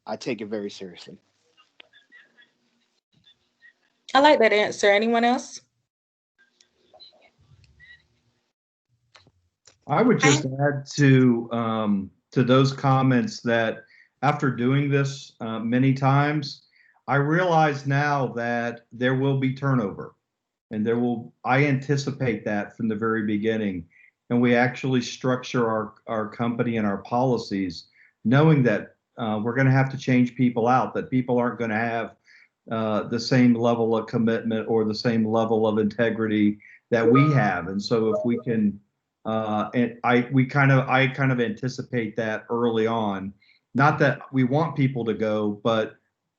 I take it very seriously. I like that answer. Anyone else? I would just add to those comments that after doing this many times, I realize now that there will be turnover, and I anticipate that from the very beginning. And we actually structure our company and our policies knowing that we're going to have to change people out, that people aren't going to have the same level of commitment or the same level of integrity that we have. And so if we can, I kind of anticipate that early on. Not that we want people to go, but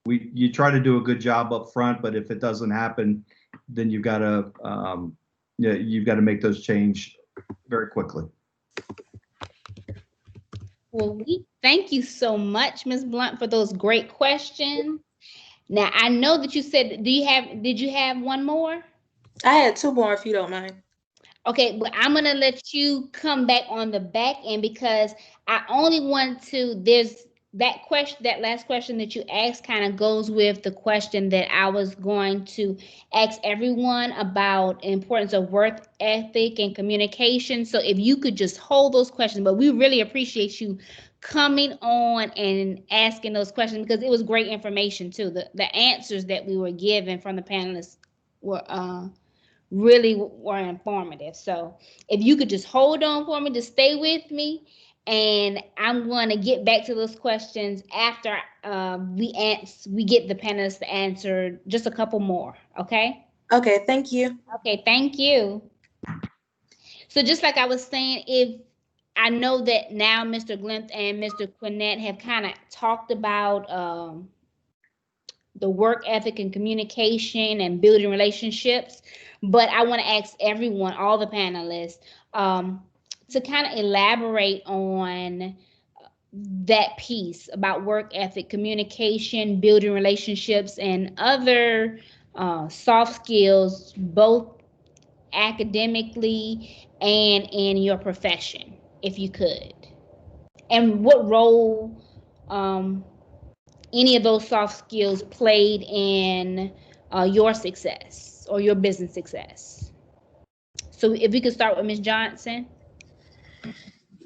you try to do a good job up front. But if it doesn't happen, then you've got to make those change very quickly. Well, we thank you so much, Ms. Blunt, for those great questions. Now, I know that you said, did you have one more? I had two more, if you don't mind. Okay, but I'm going to let you come back on the back end, because I only want to, there's that question, that last question that you asked kind of goes with the question that I was going to ask everyone about importance of work ethic and communication. So if you could just hold those questions, but we really appreciate you coming on and asking those questions, because it was great information too. The answers that we were given from the panelists were really were informative. So if you could just hold on for me, to stay with me, and I'm going to get back to those questions after we get the panelists to answer just a couple more. Okay. Okay. Thank you. Okay. Thank you. So just like I was saying, if I know that now Mr. Glimp and Mr. Quinnette have kind of talked about the work ethic and communication and building relationships, but I want to ask everyone, all the panelists, to kind of elaborate on that piece about work ethic, communication, building relationships, and other soft skills, both academically and in your profession, if you could. And what role any of those soft skills played in your success or your business success. So if we could start with Ms. Johnson.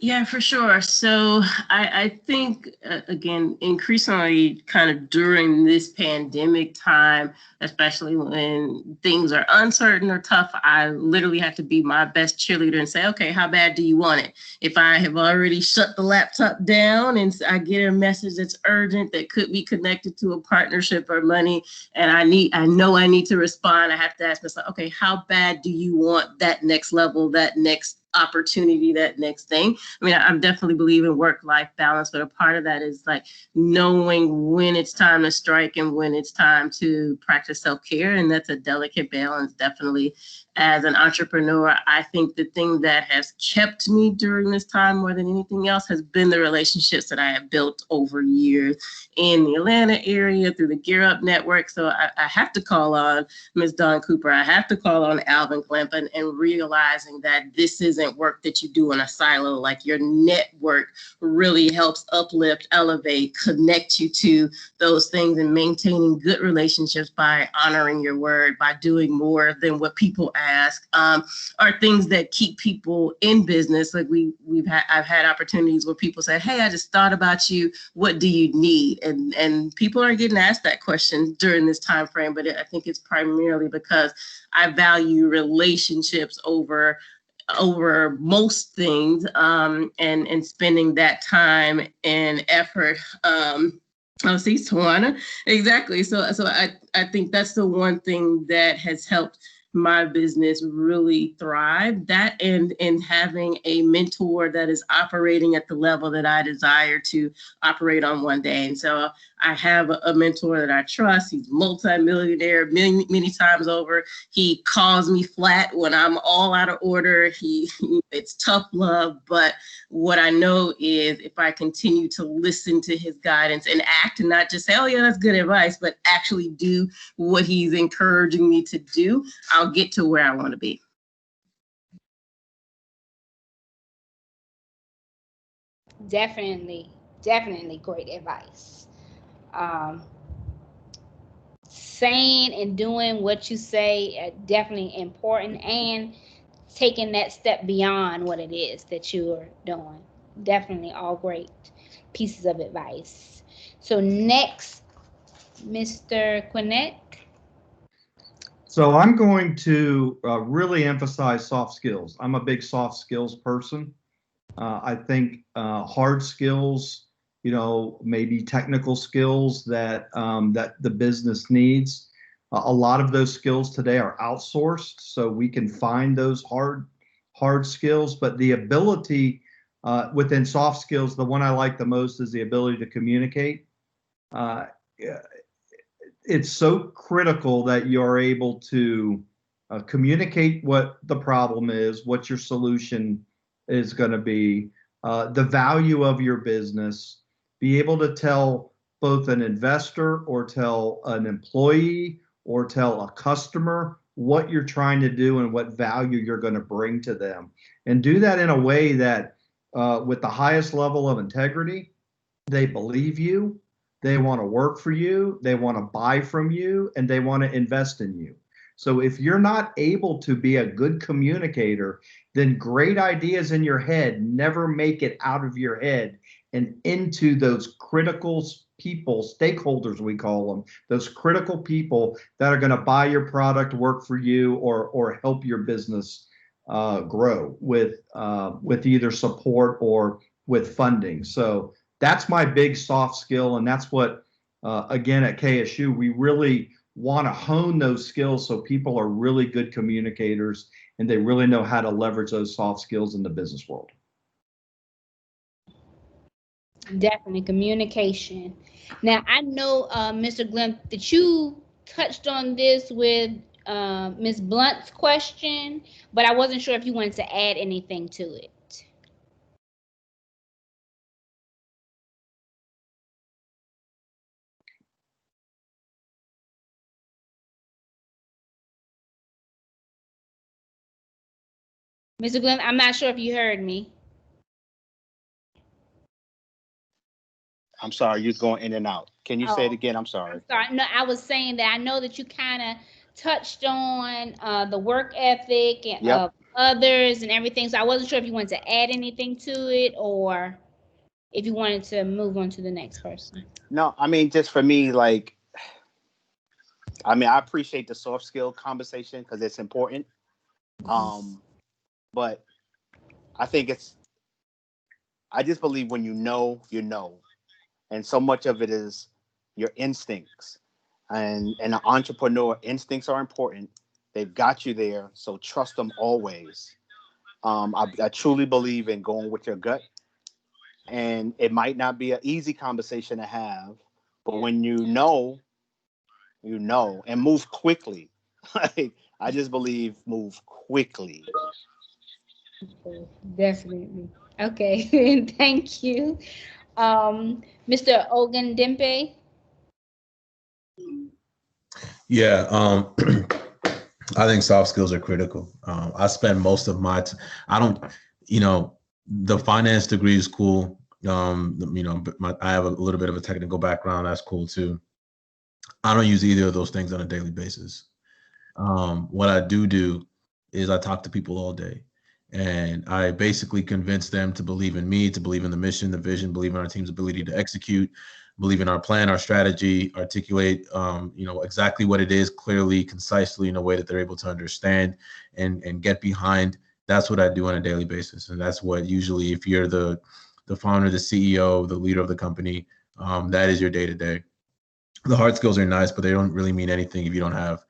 Yeah, for sure. So I think, again, increasingly kind of during this pandemic time, especially when things are uncertain or tough, I literally have to be my best cheerleader and say, okay, how bad do you want it? If I have already shut the laptop down and I get a message that's urgent that could be connected to a partnership or money, and I know I need to respond, I have to ask myself, okay, how bad do you want that next level, that next opportunity, that next thing? I mean, I definitely believe in work-life balance, but a part of that is like knowing when it's time to strike and when it's time to practice self-care. And that's a delicate balance, definitely. As an entrepreneur, I think the thing that has kept me during this time more than anything else has been the relationships that I have built over years in the Atlanta area through the Gear Up Network. So I have to call on Ms. Dawn Cooper. I have to call on Alvin Glimp, and realizing that this isn't work that you do in a silo. Like, your network really helps uplift, elevate, connect you to those things, and maintaining good relationships by honoring your word, by doing more than what people ask, are things that keep people in business. Like I've had opportunities where people say, hey, I just thought about you. What do you need? And people are getting asked that question during this time frame, but I think it's primarily because I value relationships over most things, and spending that time and effort. Oh, see, Tawana, exactly. So I think that's the one thing that has helped my business really thrive. That and having a mentor that is operating at the level that I desire to operate on one day. And so I have a mentor that I trust. He's multi-millionaire many times over. He calls me flat when I'm all out of order. It's tough love, but what I know is if I continue to listen to his guidance and act, and not just say, oh yeah, that's good advice, but actually do what he's encouraging me to do, I'll get to where I want to be. Definitely great advice. Saying and doing what you say definitely important, and taking that step beyond what it is that you're doing. Definitely all great pieces of advice. So next, Mr. Quinnette. So I'm going to really emphasize soft skills. I'm a big soft skills person. I think hard skills, maybe technical skills that that the business needs. A lot of those skills today are outsourced, so we can find those hard skills. But the ability within soft skills, the one I like the most is the ability to communicate. It's so critical that you're able to communicate what the problem is, what your solution is going to be, the value of your business, be able to tell both an investor or tell an employee or tell a customer what you're trying to do and what value you're going to bring to them. And do that in a way that with the highest level of integrity, they believe you, they want to work for you, they want to buy from you, and they want to invest in you. So if you're not able to be a good communicator, then great ideas in your head never make it out of your head and into those critical people, stakeholders we call them, those critical people that are going to buy your product, work for you, or help your business grow with either support or with funding. So that's my big soft skill, and that's what, again, at KSU, we really want to hone those skills so people are really good communicators and they really know how to leverage those soft skills in the business world. Definitely communication. Now, I know, Mr. Glimp, that you touched on this with Ms. Blunt's question, but I wasn't sure if you wanted to add anything to it. Mr. Glenn, I'm not sure if you heard me. I'm sorry, you're going in and out. Can you say it again? I'm sorry. No, I was saying that I know that you kind of touched on the work ethic and others and everything. So I wasn't sure if you wanted to add anything to it or if you wanted to move on to the next person. No, I mean, just for me, like, I mean, I appreciate the soft skill conversation because it's important. But I think I just believe when you know, you know. And so much of it is your instincts. And an entrepreneur, instincts are important. They've got you there, so trust them always. I truly believe in going with your gut. And it might not be an easy conversation to have, but when you know, and move quickly. Like, I just believe move quickly. Definitely. Okay. Thank you. Mr. Ogun Dimpe. Yeah, I think soft skills are critical. I spend most of I don't, the finance degree is cool. But I have a little bit of a technical background. That's cool too. I don't use either of those things on a daily basis. What I do is I talk to people all day, and I basically convince them to believe in me, to believe in the mission, the vision, believe in our team's ability to execute, believe in our plan, our strategy, articulate, exactly what it is clearly, concisely, in a way that they're able to understand and get behind. That's what I do on a daily basis, and that's what usually, if you're the founder, the CEO, the leader of the company, that is your day to day. The hard skills are nice, but they don't really mean anything if you don't have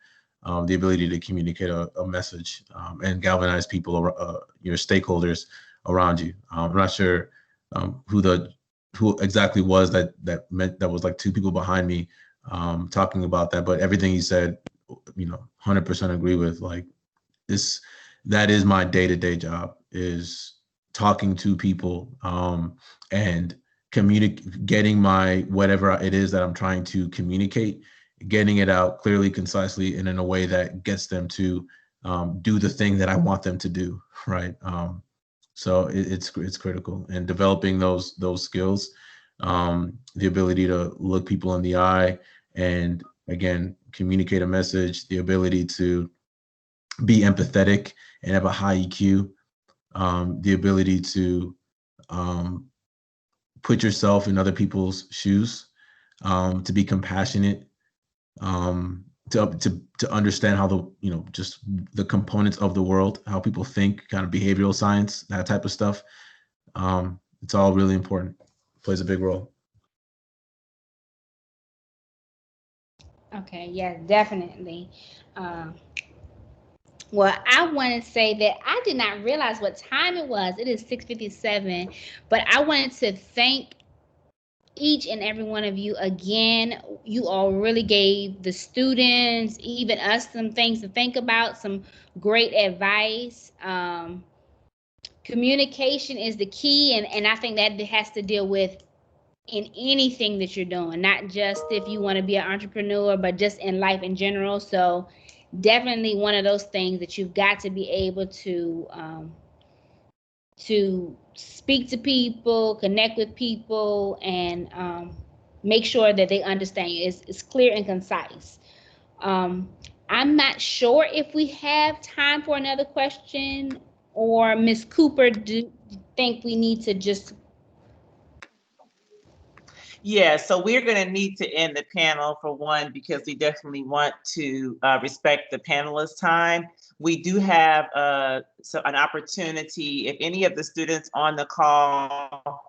the ability to communicate a message and galvanize people, your stakeholders around you. I'm not sure who exactly was that was like two people behind me talking about that, but everything he said, 100% agree with. Like that is my day-to-day job, is talking to people and getting my whatever it is that I'm trying to communicate, getting it out clearly, concisely, and in a way that gets them to do the thing that I want them to do, right? So it's critical, and developing those skills, the ability to look people in the eye and, again, communicate a message, the ability to be empathetic and have a high EQ, the ability to put yourself in other people's shoes, to be compassionate, to understand how just the components of the world, how people think, kind of behavioral science, that type of stuff. It's all really important. Plays a big role. Okay, yeah, definitely. Well, I want to say that I did not realize what time it was. It is 6:57, but I wanted to thank each and every one of you again. You all really gave the students, even us, some things to think about, some great advice. Communication is the key, and I think that has to deal with in anything that you're doing, not just if you want to be an entrepreneur, but just in life in general. So definitely one of those things that you've got to be able to speak to people, connect with people, and make sure that they understand you. It's clear and concise. I'm not sure if we have time for another question, or Ms. Cooper, do you think we need to just... Yeah, so we're going to need to end the panel, for one, because we definitely want to respect the panelists' time. We do have an opportunity, if any of the students on the call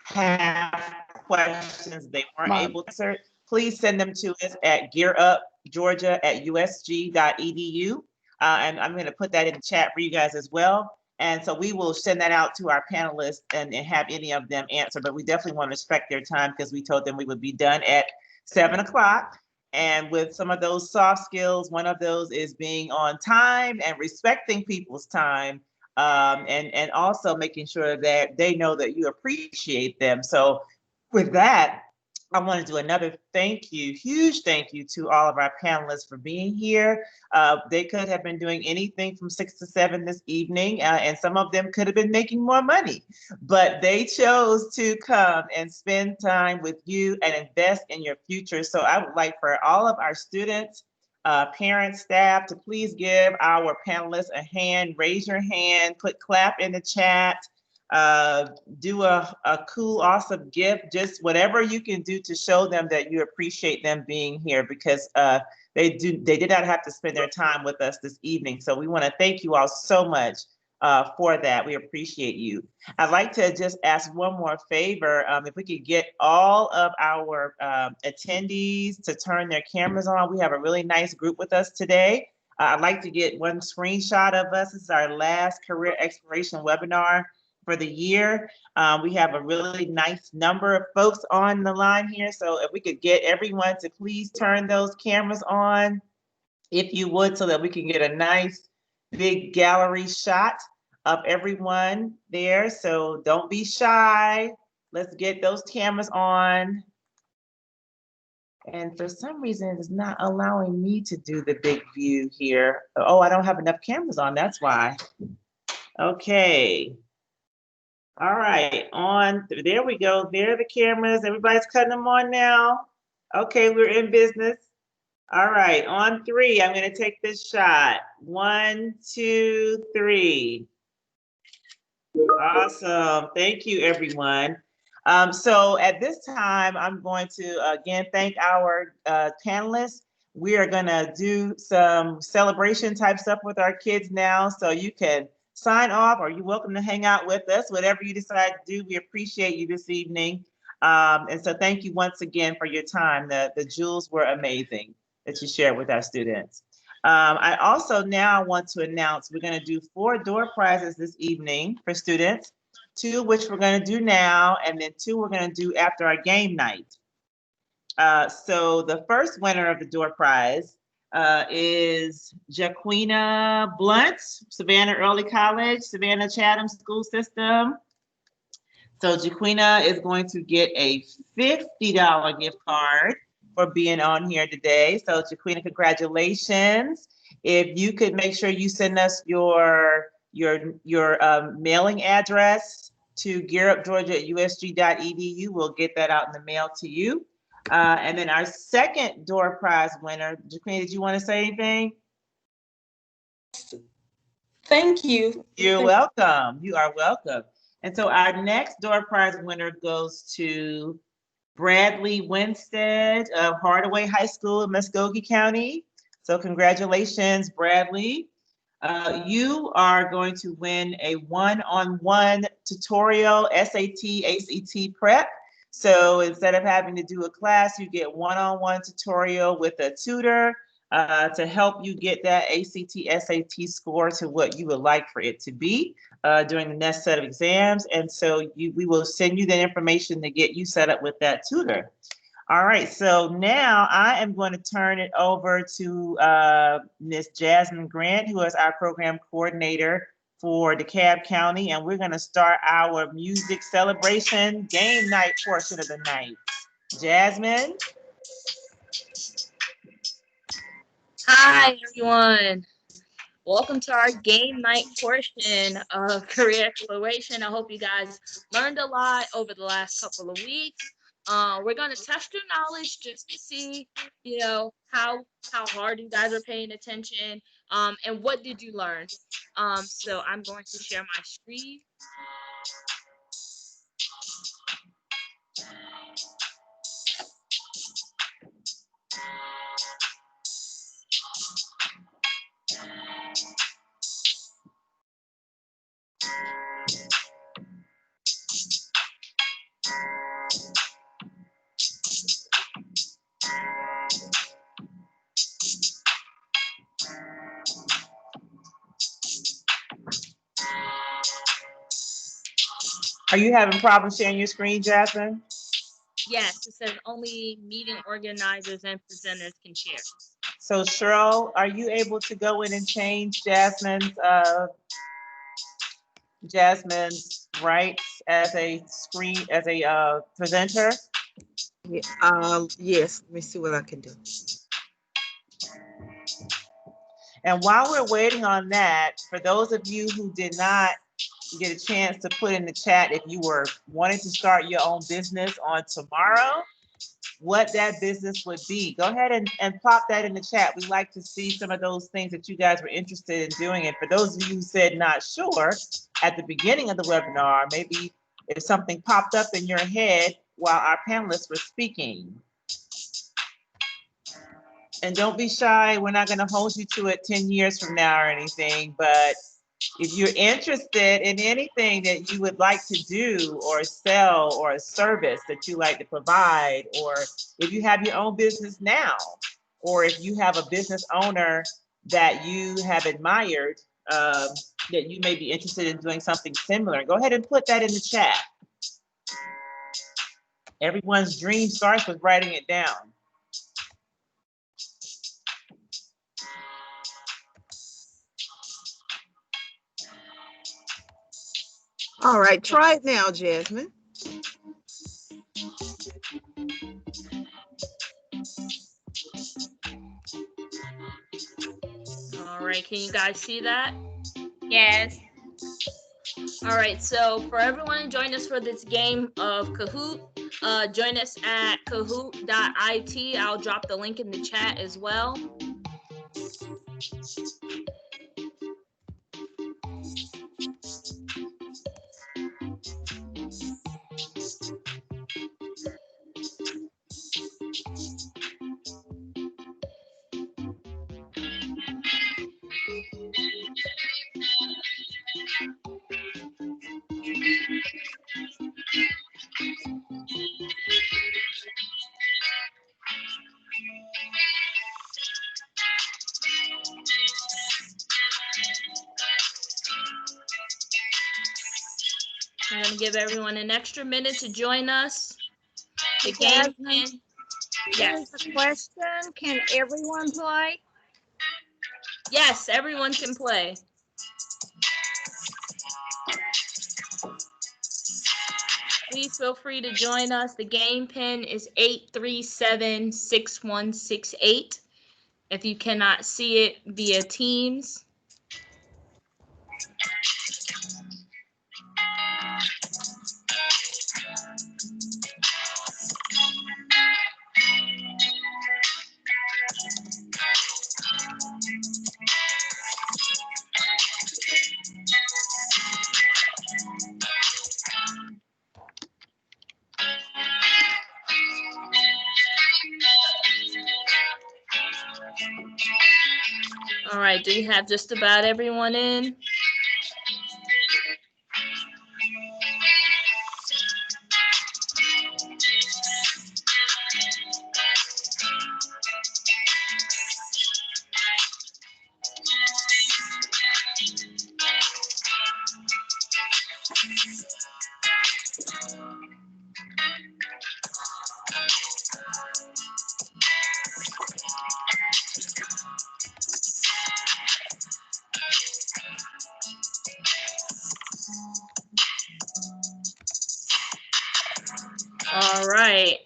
have questions they weren't able to answer, please send them to us at gearupgeorgia@usg.edu. And I'm going to put that in the chat for you guys as well. And so we will send that out to our panelists and have any of them answer, but we definitely want to respect their time because we told them we would be done at 7 o'clock. And with some of those soft skills, one of those is being on time and respecting people's time, and also making sure that they know that you appreciate them. So with that, I want to do another thank you, huge thank you to all of our panelists for being here. They could have been doing anything from 6 to 7 this evening, and some of them could have been making more money, but they chose to come and spend time with you and invest in your future. So I would like for all of our students parents, staff, to please give our panelists a hand, raise your hand, put clap in the chat, do a cool, awesome gift, just whatever you can do to show them that you appreciate them being here, because they did not have to spend their time with us this evening. So we want to thank you all so much for that. We appreciate you. I'd like to just ask one more favor. If we could get all of our attendees to turn their cameras on. We have a really nice group with us today. I'd like to get one screenshot of us. This is our last career exploration webinar for the year. We have a really nice number of folks on the line here. So if we could get everyone to please turn those cameras on, if you would, so that we can get a nice big gallery shot of everyone there. So don't be shy. Let's get those cameras on. And for some reason, it's not allowing me to do the big view here. Oh, I don't have enough cameras on, that's why. Okay. All right, on, there we go. There are the cameras. Everybody's cutting them on now. Okay, we're in business. All right, on 3, I'm gonna take this shot. 1, 2, 3. Awesome, thank you, everyone. So at this time, I'm going to again thank our panelists. We are gonna do some celebration type stuff with our kids now, so you can sign off, or you're welcome to hang out with us, whatever you decide to do. We appreciate you this evening. And so thank you once again for your time. The jewels were amazing that you shared with our students. I also now want to announce we're going to do 4 door prizes this evening for students, 2 which we're going to do now, and then 2 we're going to do after our game night. So the first winner of the door prize is Jaquina Blunt, Savannah Early College, Savannah Chatham School System. So Jaquina is going to get a $50 gift card for being on here today. So Jaquina, congratulations. If you could make sure you send us your mailing address to gearupgeorgia@usg.edu, we'll get that out in the mail to you. And then our second door prize winner, Jaquina, did you want to say anything? Thank you. You're welcome. You are welcome. And so our next door prize winner goes to Bradley Winstead of Hardaway High School in Muskogee County. So congratulations, Bradley. You are going to win a one-on-one tutorial SAT, ACT prep. So instead of having to do a class, you get one-on-one tutorial with a tutor to help you get that ACT, SAT score to what you would like for it to be during the next set of exams. And so we will send you the information to get you set up with that tutor. All right, so now I am going to turn it over to Ms. Jasmine Grant, who is our program coordinator for DeKalb County, and we're going to start our music celebration game night portion of the night. Jasmine? Hi, everyone. Welcome to our game night portion of career exploration. I hope you guys learned a lot over the last couple of weeks. We're going to test your knowledge just to see, how hard you guys are paying attention, and what did you learn. So I'm going to share my screen. Are you having problems sharing your screen, Jasmine? Yes, it says only meeting organizers and presenters can share. So Cheryl, are you able to go in and change Jasmine's rights as a presenter? Yeah, yes, let me see what I can do. And while we're waiting on that, for those of you who did not get a chance to put in the chat if you were wanting to start your own business on tomorrow, what that business would be. Go ahead and plop that in the chat. We like to see some of those things that you guys were interested in doing. And for those of you who said not sure at the beginning of the webinar, maybe if something popped up in your head while our panelists were speaking. And don't be shy. We're not going to hold you to it 10 years from now or anything, but if you're interested in anything that you would like to do or sell or a service that you like to provide, or if you have your own business now, or if you have a business owner that you have admired, that you may be interested in doing something similar, go ahead and put that in the chat. Everyone's dream starts with writing it down. All right, try it now, Jasmine. All right, can you guys see that? Yes. All right, so for everyone join us for this game of Kahoot, join us at kahoot.it. I'll drop the link in the chat as well. I'm going to give everyone an extra minute to join us. The game can, yes. Here's the question, can everyone play? Yes, everyone can play. Please feel free to join us. The game pin is 837-6168. If you cannot see it via Teams. All right, do we have just about everyone in? All right,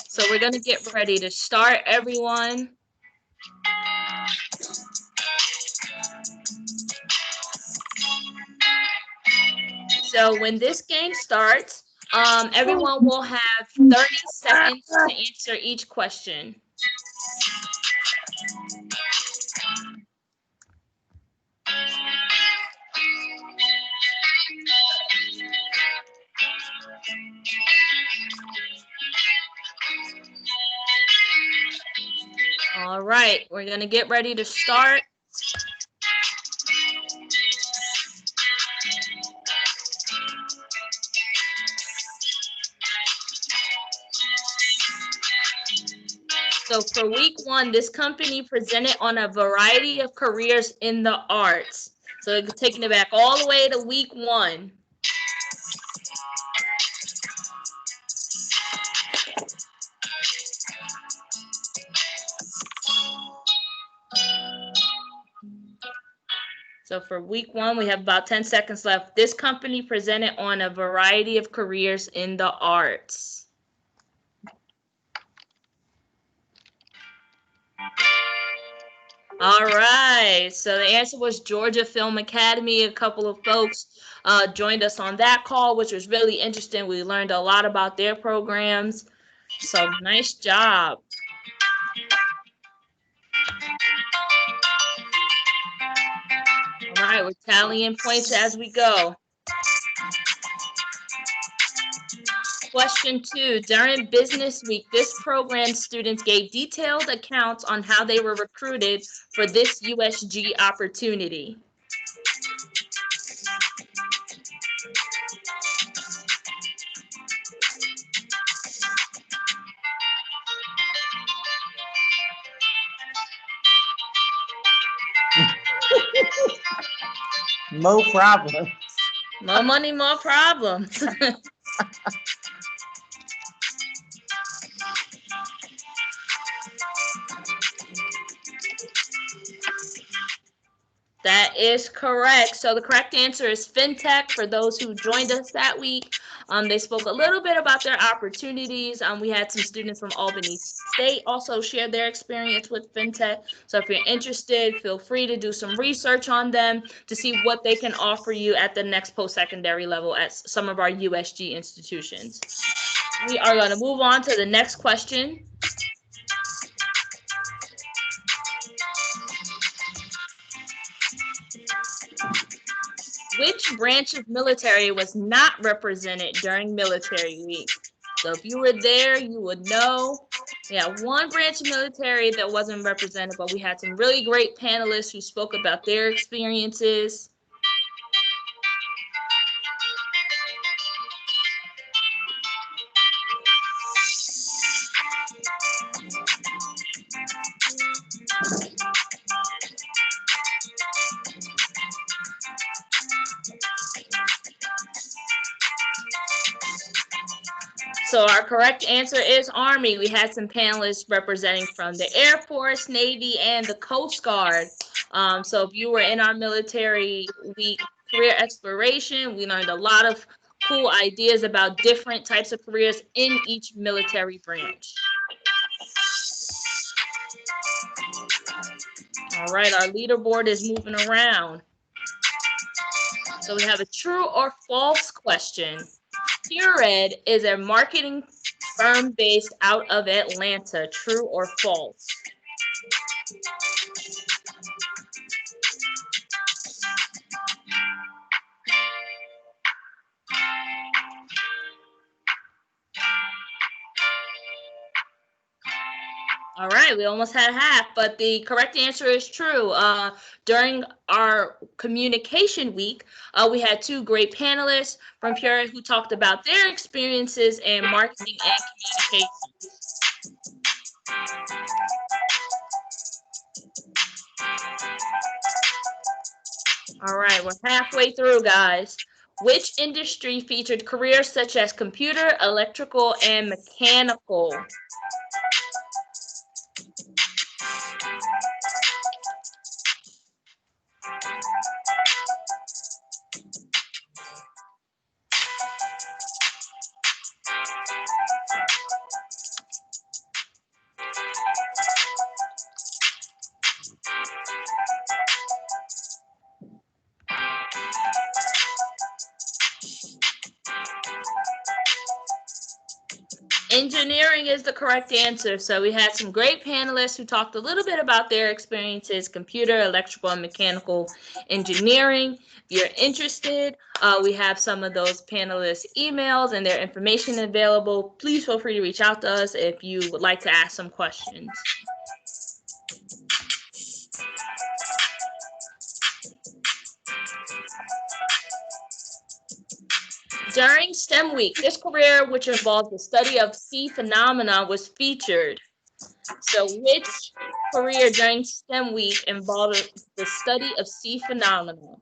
so we're going to get ready to start, everyone. So when this game starts, everyone will have 30 seconds to answer each question. All right, we're going to get ready to start. So for week one, this company presented on a variety of careers in the arts. So it's taking it back all the way to week one. So for week one, we have about 10 seconds left. This company presented on a variety of careers in the arts. All right, so the answer was Georgia Film Academy. A couple of folks joined us on that call, which was really interesting. We learned a lot about their programs. So nice job. All right, we're tallying points as we go. Question 2, during Business Week, this program students gave detailed accounts on how they were recruited for this USG opportunity. No problem. More money, more problems. That is correct. So the correct answer is FinTech for those who joined us that week. They spoke a little bit about their opportunities. We had some students from Albany State also share their experience with FinTech. So if you're interested, feel free to do some research on them to see what they can offer you at the next post-secondary level at some of our USG institutions. We are going to move on to the next question. Which branch of military was not represented during Military Week? So if you were there, you would know. We had one branch of military that wasn't represented, but we had some really great panelists who spoke about their experiences. So our correct answer is Army. We had some panelists representing from the Air Force, Navy, and the Coast Guard. So if you were in our Military Week career exploration, we learned a lot of cool ideas about different types of careers in each military branch. All right, our leaderboard is moving around. So we have a true or false question. Pured is a marketing firm based out of Atlanta. True or false? All right, we almost had half, but the correct answer is true. During our communication week, we had two great panelists from Pure who talked about their experiences in marketing and communication. All right, we're halfway through, guys. Which industry featured careers such as computer, electrical, and mechanical? Engineering is the correct answer. So we had some great panelists who talked a little bit about their experiences, computer, electrical, and mechanical engineering. If you're interested, we have some of those panelists' emails and their information available. Please feel free to reach out to us if you would like to ask some questions. During STEM Week, this career, which involved the study of sea phenomena, was featured. So which career during STEM Week involved the study of sea phenomena?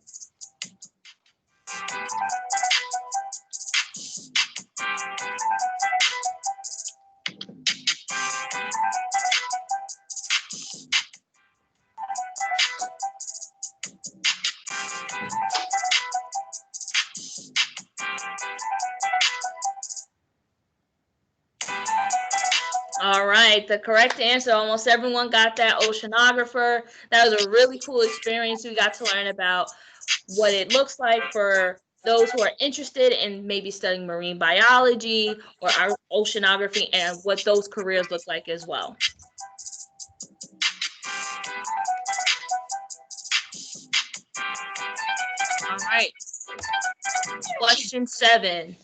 All right, the correct answer, almost everyone got that, oceanographer. That was a really cool experience. We got to learn about what it looks like for those who are interested in maybe studying marine biology or oceanography and what those careers look like as well. All right. Question 7.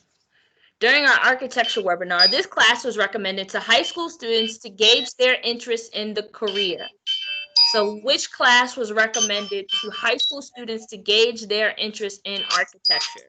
During our architecture webinar, this class was recommended to high school students to gauge their interest in the career. So which class was recommended to high school students to gauge their interest in architecture?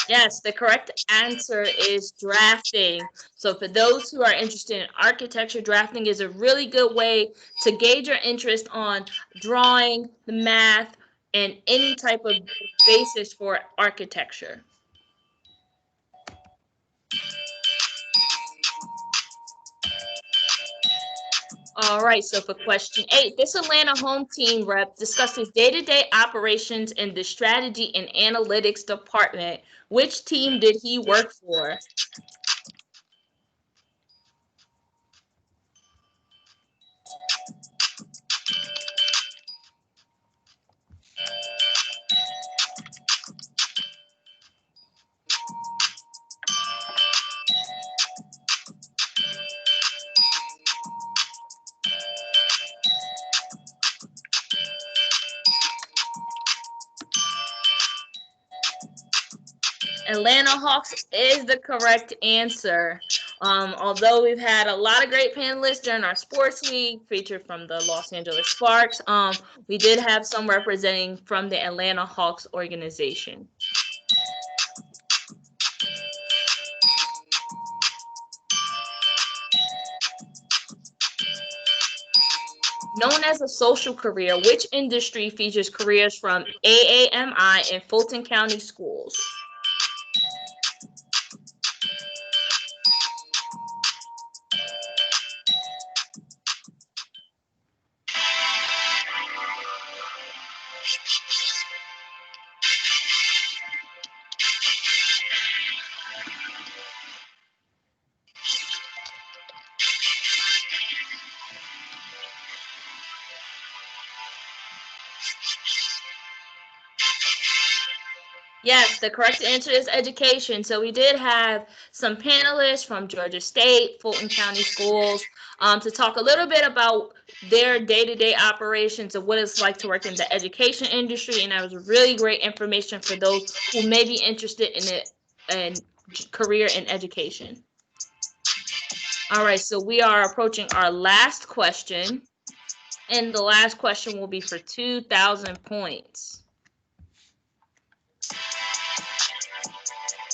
Yes, the correct answer is drafting. So for those who are interested in architecture, drafting is a really good way to gauge your interest on drawing, the math, and any type of basis for architecture. All right, so for question 8, this Atlanta home team rep discusses day-to-day operations in the strategy and analytics department. Which team did he work for? Atlanta Hawks is the correct answer. Although we've had a lot of great panelists during our sports week, featured from the Los Angeles Sparks, we did have some representing from the Atlanta Hawks organization. Known as a social career, which industry features careers from AAMI and Fulton County schools? Yes, the correct answer is education. So we did have some panelists from Georgia State, Fulton County Schools, to talk a little bit about their day-to-day operations and what it's like to work in the education industry. And that was really great information for those who may be interested in it and career in education. All right, so we are approaching our last question. And the last question will be for 2,000 points.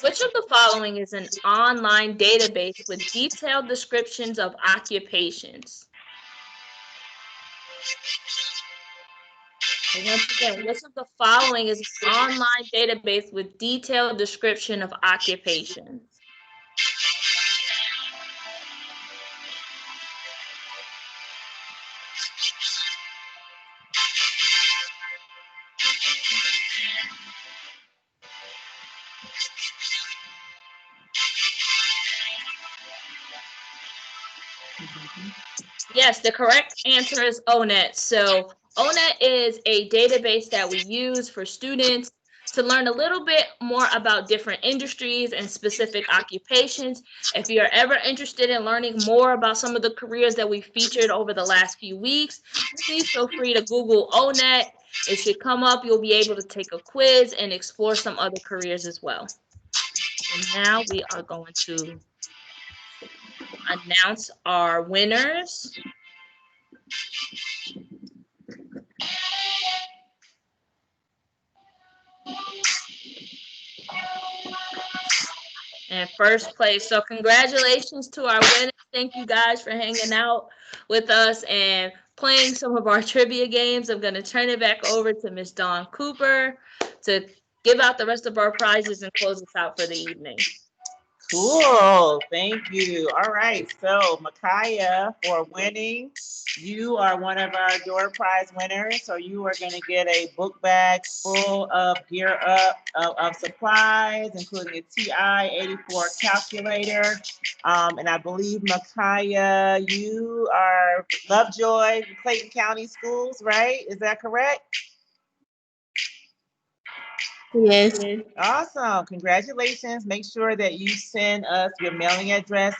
Which of the following is an online database with detailed descriptions of occupations? And once again, which of the following is an online database with detailed description of occupations? Yes, the correct answer is ONET. So ONET is a database that we use for students to learn a little bit more about different industries and specific occupations. If you're ever interested in learning more about some of the careers that we featured over the last few weeks, please feel free to Google ONET. It should come up. You'll be able to take a quiz and explore some other careers as well. And now we are going to announce our winners. In first place. So congratulations to our winners. Thank you guys for hanging out with us and playing some of our trivia games. I'm going to turn it back over to Miss Dawn Cooper to give out the rest of our prizes and close us out for the evening. Cool. Thank you. All right. So, Micaiah, for winning, you are one of our door prize winners. So, you are going to get a book bag full of Gear Up of supplies, including a TI-84 calculator. And I believe, Micaiah, you are Lovejoy, Clayton County Schools, right? Is that correct? Yes. Awesome. Congratulations. Make sure that you send us your mailing address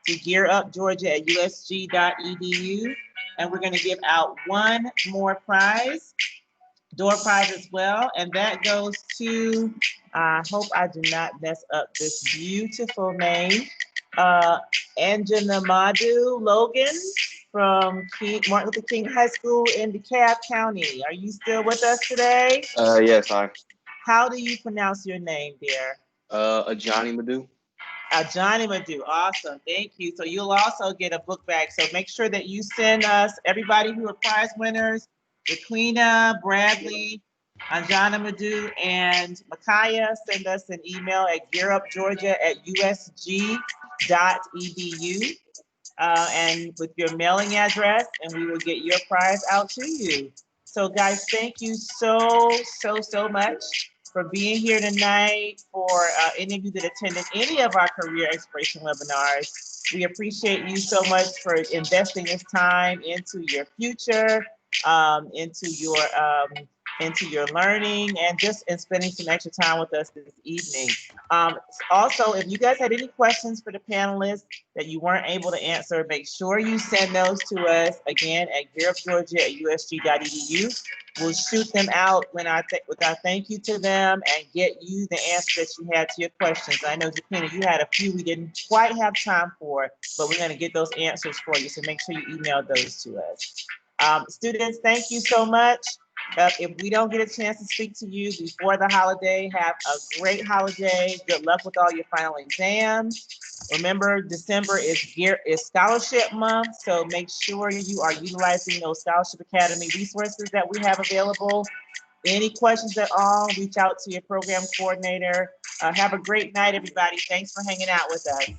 to gearupgeorgia@usg.edu. And we're going to give out one more prize, door prize as well. And that goes to, I hope I do not mess up this beautiful name, Anjanamadu Logan from Martin Luther King High School in DeKalb County. Are you still with us today? Yes, hi. How do you pronounce your name, dear? Johnny Madu. Johnny Madu. Awesome. Thank you. So you'll also get a book bag. So make sure that you send us, everybody who are prize winners, Jaquina, Bradley, Anjana Madu, and Micaiah, send us an email at gearupgeorgia@usg.edu and with your mailing address, and we will get your prize out to you. So guys, thank you so much for being here tonight. For any of you that attended any of our career exploration webinars, we appreciate you so much for investing this time into your future, into your learning, and just in spending some extra time with us this evening. Also, if you guys had any questions for the panelists that you weren't able to answer, make sure you send those to us again at gearupgeorgia@usg.edu. We'll shoot them out with our thank you to them and get you the answer that you had to your questions. I know, Jaquina, you had a few we didn't quite have time for, but we're going to get those answers for you. So make sure you email those to us. Students, thank you so much. If we don't get a chance to speak to you before the holiday, have a great holiday. Good luck with all your final exams. Remember, December is scholarship month, so make sure you are utilizing those Scholarship Academy resources that we have available. Any questions at all, reach out to your program coordinator. Have a great night, everybody. Thanks for hanging out with us.